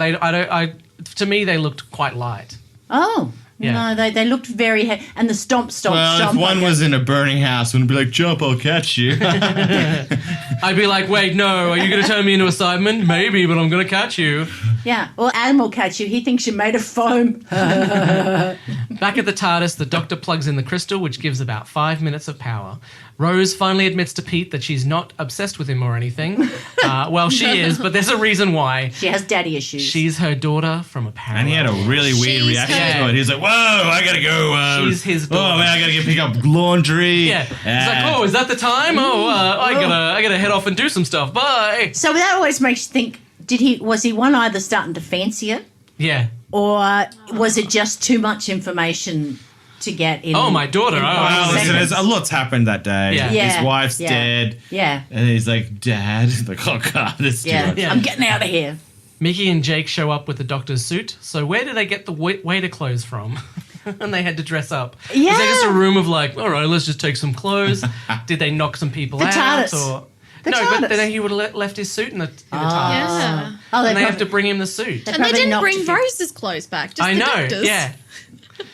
to me they looked quite light. Oh. Yeah. No, they looked very heavy. And the stomp. Well, if one was in a burning house, wouldn't be like, jump, I'll catch you. I'd be like, wait, no, are you going to turn me into a Cyberman? Maybe, but I'm going to catch you. Yeah. Well, Adam will catch you. He thinks you're made of foam. Back at the TARDIS, the Doctor plugs in the crystal, which gives about 5 minutes of power. Rose finally admits to Pete that she's not obsessed with him or anything. Well, she is, but there's a reason why. She has daddy issues. She's her daughter from a parallel. And he had a really weird She's reaction her- to it. He was like, whoa, I gotta go. She's his Oh, daughter. man, I gotta pick up laundry. Yeah. He's like, oh, is that the time? Oh, I gotta head off and do some stuff. Bye. So that always makes you think, was he one either starting to fancy it, Yeah. or was it just too much information to get in? Oh, my daughter. in Oh, five Well, listen, seconds? a lot's happened that day. Yeah. Yeah. His wife's Yeah. dead. Yeah. And he's like, Dad. Like, oh, God, this is too Yeah. much. Yeah. I'm getting out of here. Mickey and Jake show up with the Doctor's suit. So where did they get the waiter clothes from? And they had to dress up. Was Yeah. there just a room of like, all right, let's just take some clothes? Did they knock some people The out? TARDIS. Or The no, TARDIS. but then he would have left his suit in the TARDIS. Yeah. Oh, And they have to probably- bring him the suit. they And they probably didn't knocked bring a few- Rose's clothes back, just I the know, doctor's. yeah.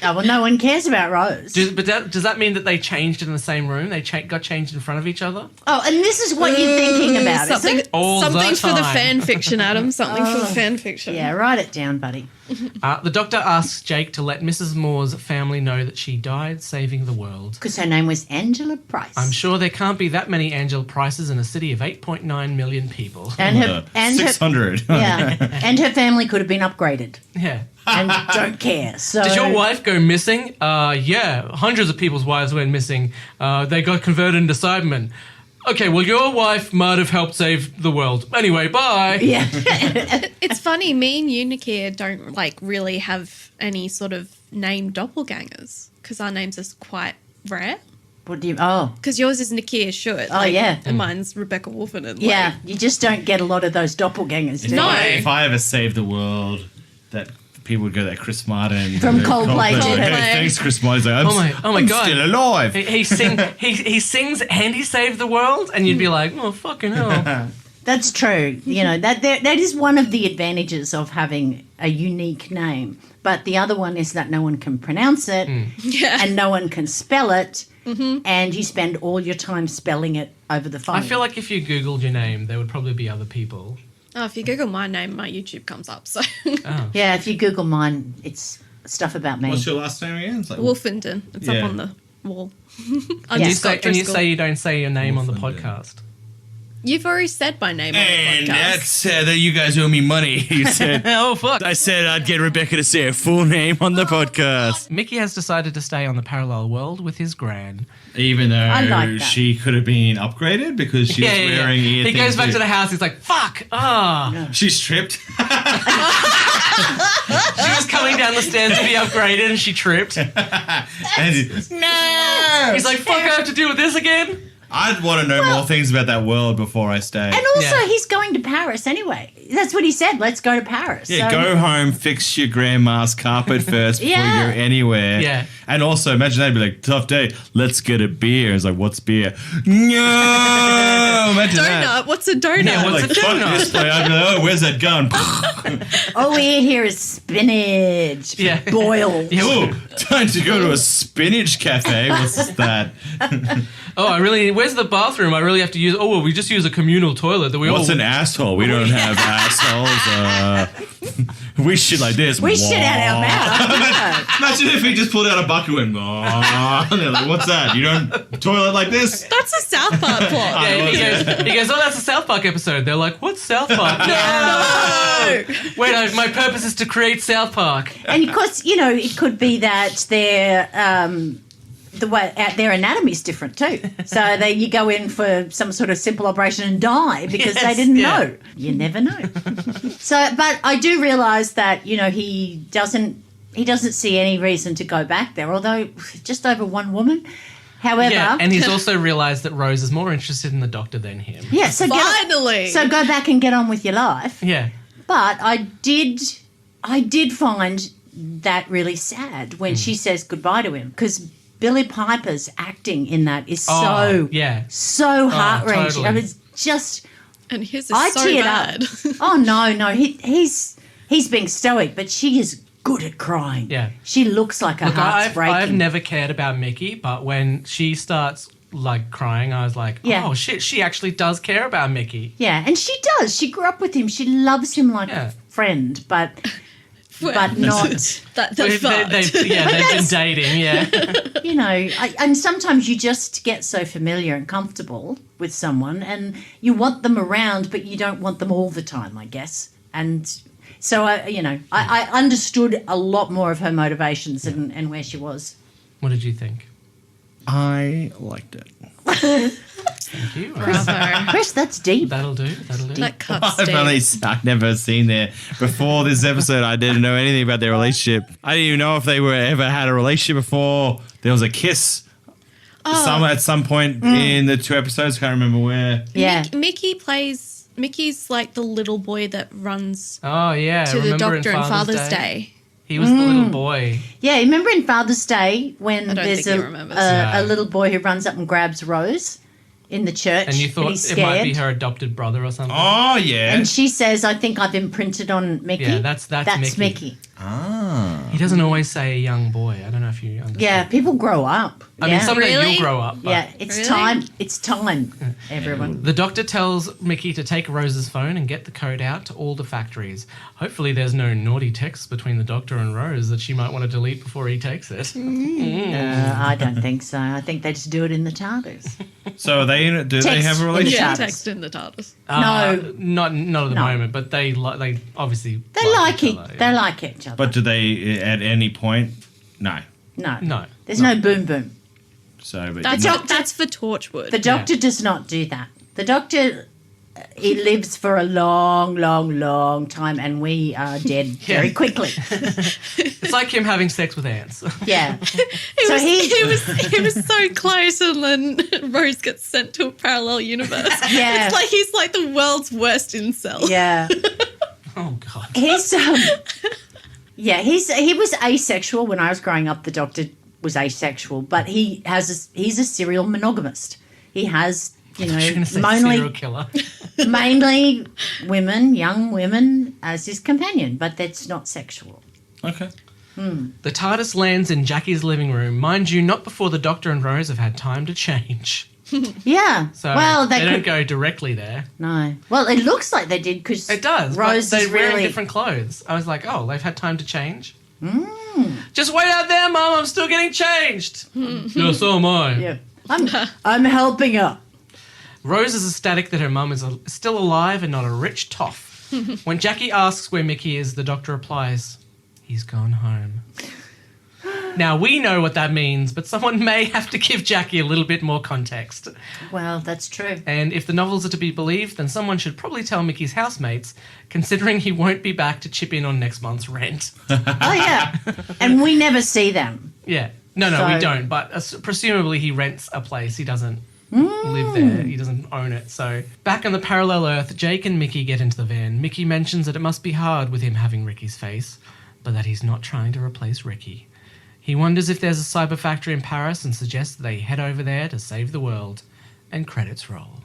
Oh, well, no one cares about Rose. Does that mean that they changed in the same room? They got changed in front of each other? Oh, and this is what you're thinking about, Something, is it? All the something for the time. fan fiction, Adam. Something for the fan fiction. Yeah, write it down, buddy. The Doctor asks Jake to let Mrs. Moore's family know that she died saving the world. Because her name was Angela Price. I'm sure there can't be that many Angela Prices in a city of 8.9 million people. And her, and her, 600. yeah, and her family could have been upgraded, Yeah. and don't care. So Did your wife go missing? Yeah, hundreds of people's wives went missing. They got converted into Cybermen. Okay, well, your wife might have helped save the world. Anyway, bye. Yeah, It's funny, me and you, Nicchia, don't like really have any sort of named doppelgangers because our names are quite rare. what do you? Oh, Because yours is Nicchia Short. Oh, yeah. And mine's Rebecca Wolfen. And yeah. You just don't get a lot of those doppelgangers. do you? No. If I ever saved the world, that people would go there, Chris Martin. From Coldplay, Like, did it? hey, thanks, Chris Martin. He's like, Oh my I'm God. still alive. He sings and he saved the world, and you'd be like, oh, fucking hell. That's true. You know, that is one of the advantages of having a unique name. But the other one is that no one can pronounce it Yeah. and no one can spell it, and you spend all your time spelling it over the phone. I feel like if you Googled your name, there would probably be other people. Oh, if you Google my name, my YouTube comes up. So Oh. Yeah, if you Google mine, it's stuff about me. What's your last name again? It's like, Wolfenden. It's Yeah. up on the wall. And Yeah. you say you don't say your name on the Wolfenden. podcast. You've already said my name on And the podcast. that's that you guys owe me money. You said, Oh, fuck. I said I'd get Rebecca to say her full name on the podcast. Mickey has decided to stay on the parallel world with his gran. Even though I like that. she could have been upgraded because she was wearing ear He things goes back too. to the house. He's like, "Fuck! Ah!" She's tripped. She was coming down the stairs to be upgraded, and she tripped. And no! He's like, "Fuck! I have to deal with this again." I'd want to know more things about that world before I stay. And also, Yeah. he's going to Paris anyway. That's what he said. Let's go to Paris. Yeah, So- go home, fix your grandma's carpet first before Yeah. you go anywhere. Yeah. And also, imagine that'd be like, tough day, let's get a beer. It's like, what's beer? No! Imagine that. Donut. What's a donut? Yeah, what's Like, a fuck donut? this place. I'd be like, oh, where's that gun? All we eat here is spinach. Yeah. Boiled. Ooh, time to go to a spinach cafe. What's that? Oh, where's the bathroom? I really have to use. Oh, well, we just use a communal toilet that we What's all. an asshole? We don't have assholes. We shit like this. We shit out our mouth. Yeah. Imagine if he just pulled out a bucket and went, "Aw." And they're like, what's that? You don't toilet like this? That's a South Park plot. Yeah, he goes, oh, that's a South Park episode. They're like, what's South Park? No. Wait, my purpose is to create South Park. And of course, it could be that their anatomy's different too. So you go in for some sort of simple operation and die because they Yes, didn't yeah. know. You never know. But I do realise that he doesn't see any reason to go back there. Although just over one woman. However, Yeah, and he's also realised that Rose is more interested in the Doctor than him. yeah. So Finally. so go back and get on with your life. Yeah. But I did find that really sad when she says goodbye to him because Billy Piper's acting in that is Oh, yeah. so heart wrenching. totally. I was just and his is I so teared bad. up. Oh no, he's being stoic, but she is good at crying. Yeah. she looks like her Look, heart's breaking. I've never cared about Mickey, but when she starts like crying, I was like, Yeah. oh shit, she actually does care about Mickey. Yeah, and she does. She grew up with him. She loves him like Yeah. a friend, but not. That's They've been dating, yeah. And sometimes you just get so familiar and comfortable with someone and you want them around, but you don't want them all the time, I guess. And so, I understood a lot more of her motivations and where she was. What did you think? I liked it. Thank you. Chris, that's deep. That'll do. That cuts I've never seen their before this episode. I didn't know anything about their relationship. I didn't even know if they ever had a relationship before. There was a kiss at some point in the 2 episodes. Can't remember where. Yeah. Mickey's like the little boy that runs Oh yeah, to the remember doctor in on Father's Day. He was the little boy. Yeah, remember in Father's Day when I don't there's think he remembers. a little boy who runs up and grabs Rose in the church And you thought he's it scared. might be her adopted brother or something. Oh yeah. And she says, I think I've imprinted on Mickey. Yeah, that's Mickey. He doesn't always say young boy. I don't know if you understand. Yeah, people grow up. I mean, yeah. someday Really? you'll grow up. But Yeah, it's Really? time. It's time, everyone. The doctor tells Mickey to take Rose's phone and get the code out to all the factories. Hopefully there's no naughty texts between the doctor and Rose that she might want to delete before he takes it. I don't think so. I think they just do it in the TARDIS. So do they Text have a in the relationship? Yeah, TARDIS. text in the TARDIS. Not at the No. moment, but they obviously They like each it. other, They yeah. like each other. But do they at any point? No. no, No. there's no boom boom. So, but That's for Torchwood. The doctor does not do that. The doctor, he lives for a long, long, long time, and we are dead very quickly. It's like him having sex with ants. Yeah. He was so close, and then Rose gets sent to a parallel universe. Yeah. It's like he's like the world's worst incel. Yeah. Oh god. He's he was asexual when I was growing up. The doctor was asexual, but he's a serial monogamist. He has, You're gonna say serial killer. mainly women, young women, as his companion, but that's not sexual. okay. The TARDIS lands in Jackie's living room. Mind you, not before the Doctor and Rose have had time to change. Yeah. So well, they they don't could go directly there. no. Well, it looks like they did because It does. Rose but is they're wearing really different clothes. I was like, oh, they've had time to change. Just wait out there, Mum. I'm still getting changed. Yeah, so am I. Yeah. I'm helping her. Rose is ecstatic that her mum is still alive and not a rich toff. When Jackie asks where Mickey is, the doctor replies, "He's gone home." Now, we know what that means, but someone may have to give Jackie a little bit more context. Well, that's true. And if the novels are to be believed, then someone should probably tell Mickey's housemates, considering he won't be back to chip in on next month's rent. Oh, yeah. And we never see them. Yeah. No, we So- don't. But presumably he rents a place. He doesn't live there. He doesn't own it. So back on the parallel Earth, Jake and Mickey get into the van. Mickey mentions that it must be hard with him having Ricky's face, but that he's not trying to replace Ricky. He wonders if there's a cyber factory in Paris and suggests that they head over there to save the world. And credits roll.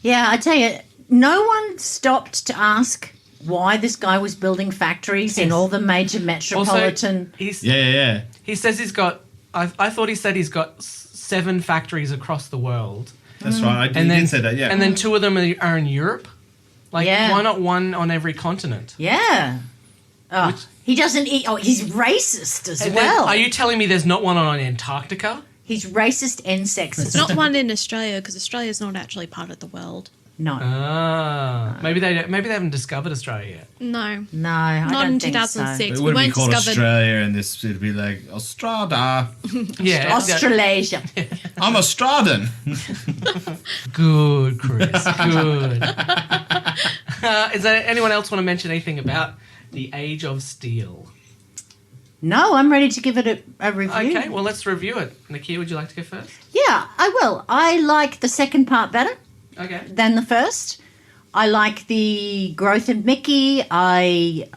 Yeah, I tell you, no one stopped to ask why this guy was building factories in Yes. all the major metropolitan... Yeah. He says he's got... I thought he said he's got 7 factories across the world. That's right. I And then, did say that, yeah. And then 2 of them are in Europe. Like, Yeah. why not one on every continent? Yeah. Oh, he doesn't eat... Oh, he's racist as And then, well. are you telling me there's not one on Antarctica? He's racist and sexist. There's not one in Australia because Australia's not actually part of the world. No. Maybe they haven't discovered Australia yet. No. No, I Not don't in think 2006. it We wouldn't be weren't called discovered. Australia, and this would be like Austrada. Yeah. Australasia. I'm Austradan. Good, Chris. Good. Is there anyone else want to mention anything about the Age of Steel? No, I'm ready to give it a review. Okay, well, let's review it. Nikia, would you like to go first? Yeah, I will. I like the second part better Okay. than the first. I like the growth of Mickey. I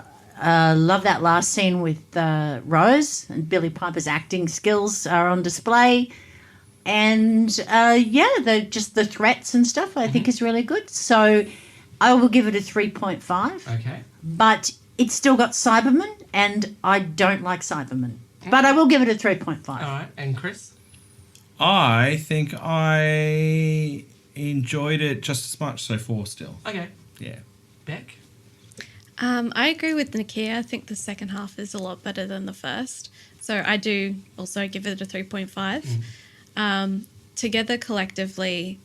love that last scene with Rose, and Billy Piper's acting skills are on display. And the threats and stuff I think is really good. So I will give it a 3.5. Okay. But it's still got Cybermen, and I don't like Cybermen. But I will give it a 3.5. All right. And Chris? I think I enjoyed it just as much, so 4 still. Okay. Yeah. Beck? I agree with Nikia. I think the second half is a lot better than the first. So I do also give it a 3.5. Together collectively,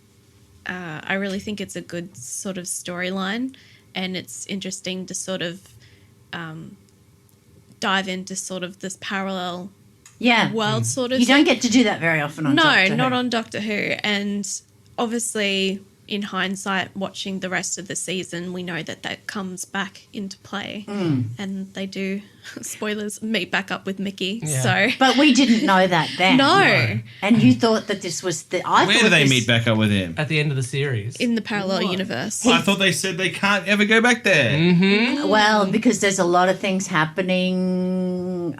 I really think it's a good sort of storyline, and it's interesting to sort of dive into sort of this parallel Yeah. world sort of You thing. don't get to do that very often on Doctor Who. Not on Doctor Who. And obviously, in hindsight, watching the rest of the season, we know that comes back into play. And they do, spoilers, meet back up with Mickey. Yeah. So, But we didn't know that then. no. And you thought that this was the... Where do they meet back up with him? At the end of the series. In the parallel universe. I thought they said they can't ever go back there. Mm-hmm. Well, because there's a lot of things happening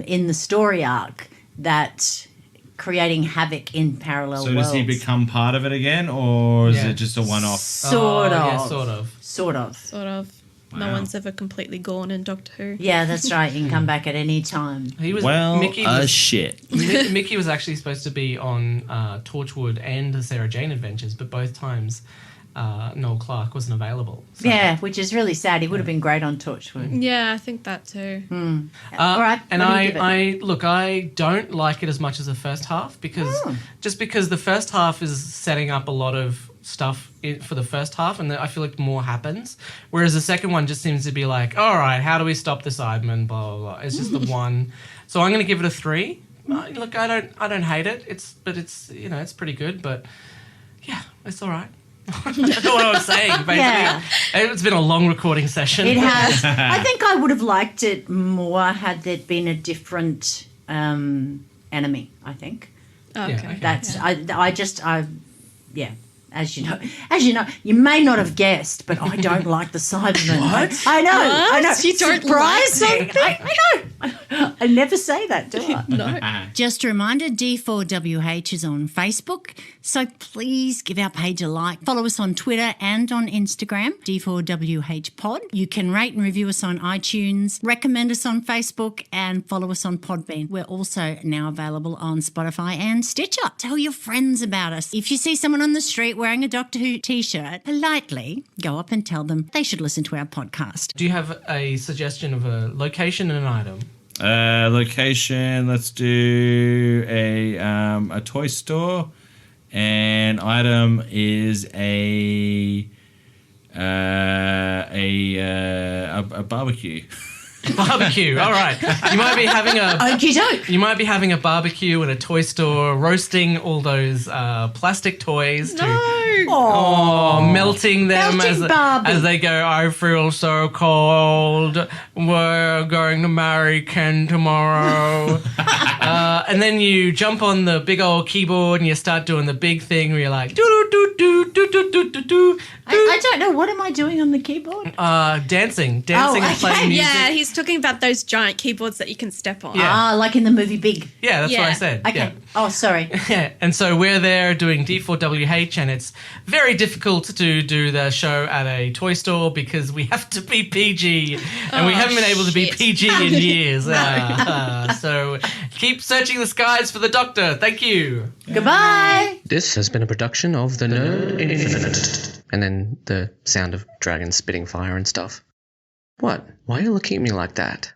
in the story arc that creating havoc in parallel So worlds. does he become part of it again, or is Yeah. it just a one-off? Sort of. Yeah, sort of. Sort of. Sort of. No Wow. one's ever completely gone in Doctor Who. Yeah, that's right. You can come back at any time. He was Well, Mickey was, shit. Mickey was actually supposed to be on Torchwood and the Sarah Jane Adventures, but both times Noel Clarke wasn't available. So. Yeah, which is really sad. He would have been great on Torchwood. Yeah, I think that too. All right. And what do you give it? I don't like it as much as the first half because the first half is setting up a lot of stuff for the first half, and then I feel like more happens. Whereas the second one just seems to be like, all right, how do we stop the Sidemen? Blah blah blah. It's just the one. So I'm going to give it a 3. Look, I don't hate it. It's it's pretty good, but yeah, it's all right. I don't know what I was saying. Basically, Yeah. It's been a long recording session. It has. I think I would have liked it more had there been a different enemy, I think. Okay. okay. That's yeah. As you know, you may not have guessed, but I don't like the Cybermen. I know. You don't Surprise like me. I know. I never say that, do I? No. Just a reminder, D4WH is on Facebook, so please give our page a like. Follow us on Twitter and on Instagram, D4WH Pod. You can rate and review us on iTunes, recommend us on Facebook, and follow us on Podbean. We're also now available on Spotify and Stitcher. Tell your friends about us. If you see someone on the street wearing a Doctor Who t-shirt, politely go up and tell them they should listen to our podcast. Do you have a suggestion of a location and an item? Location. Let's do a toy store and Adam is a barbecue. Barbecue. All right. You might be having Okie doke. You might be having a barbecue in a toy store, roasting all those plastic toys. Melting them Melting Barbie. as they go, I feel so cold. We're going to marry Ken tomorrow. And then you jump on the big old keyboard and you start doing the big thing where you're like, do-do-do-do-do-do-do-do. I don't know. What am I doing on the keyboard? Dancing Oh, and playing okay. music. Yeah, he's talking about those giant keyboards that you can step on. Yeah. Like in the movie Big. Yeah, that's what I Yeah. said. Okay. Yeah. Oh, sorry. Yeah, and so we're there doing D4WH, and it's very difficult to do the show at a toy store because we have to be PG, and we haven't been able to be shit. PG in years. So keep searching the skies for the Doctor. Thank you. Goodbye. This has been a production of the Nerd Infinite. And then the sound of dragons spitting fire and stuff. What? Why are you looking at me like that?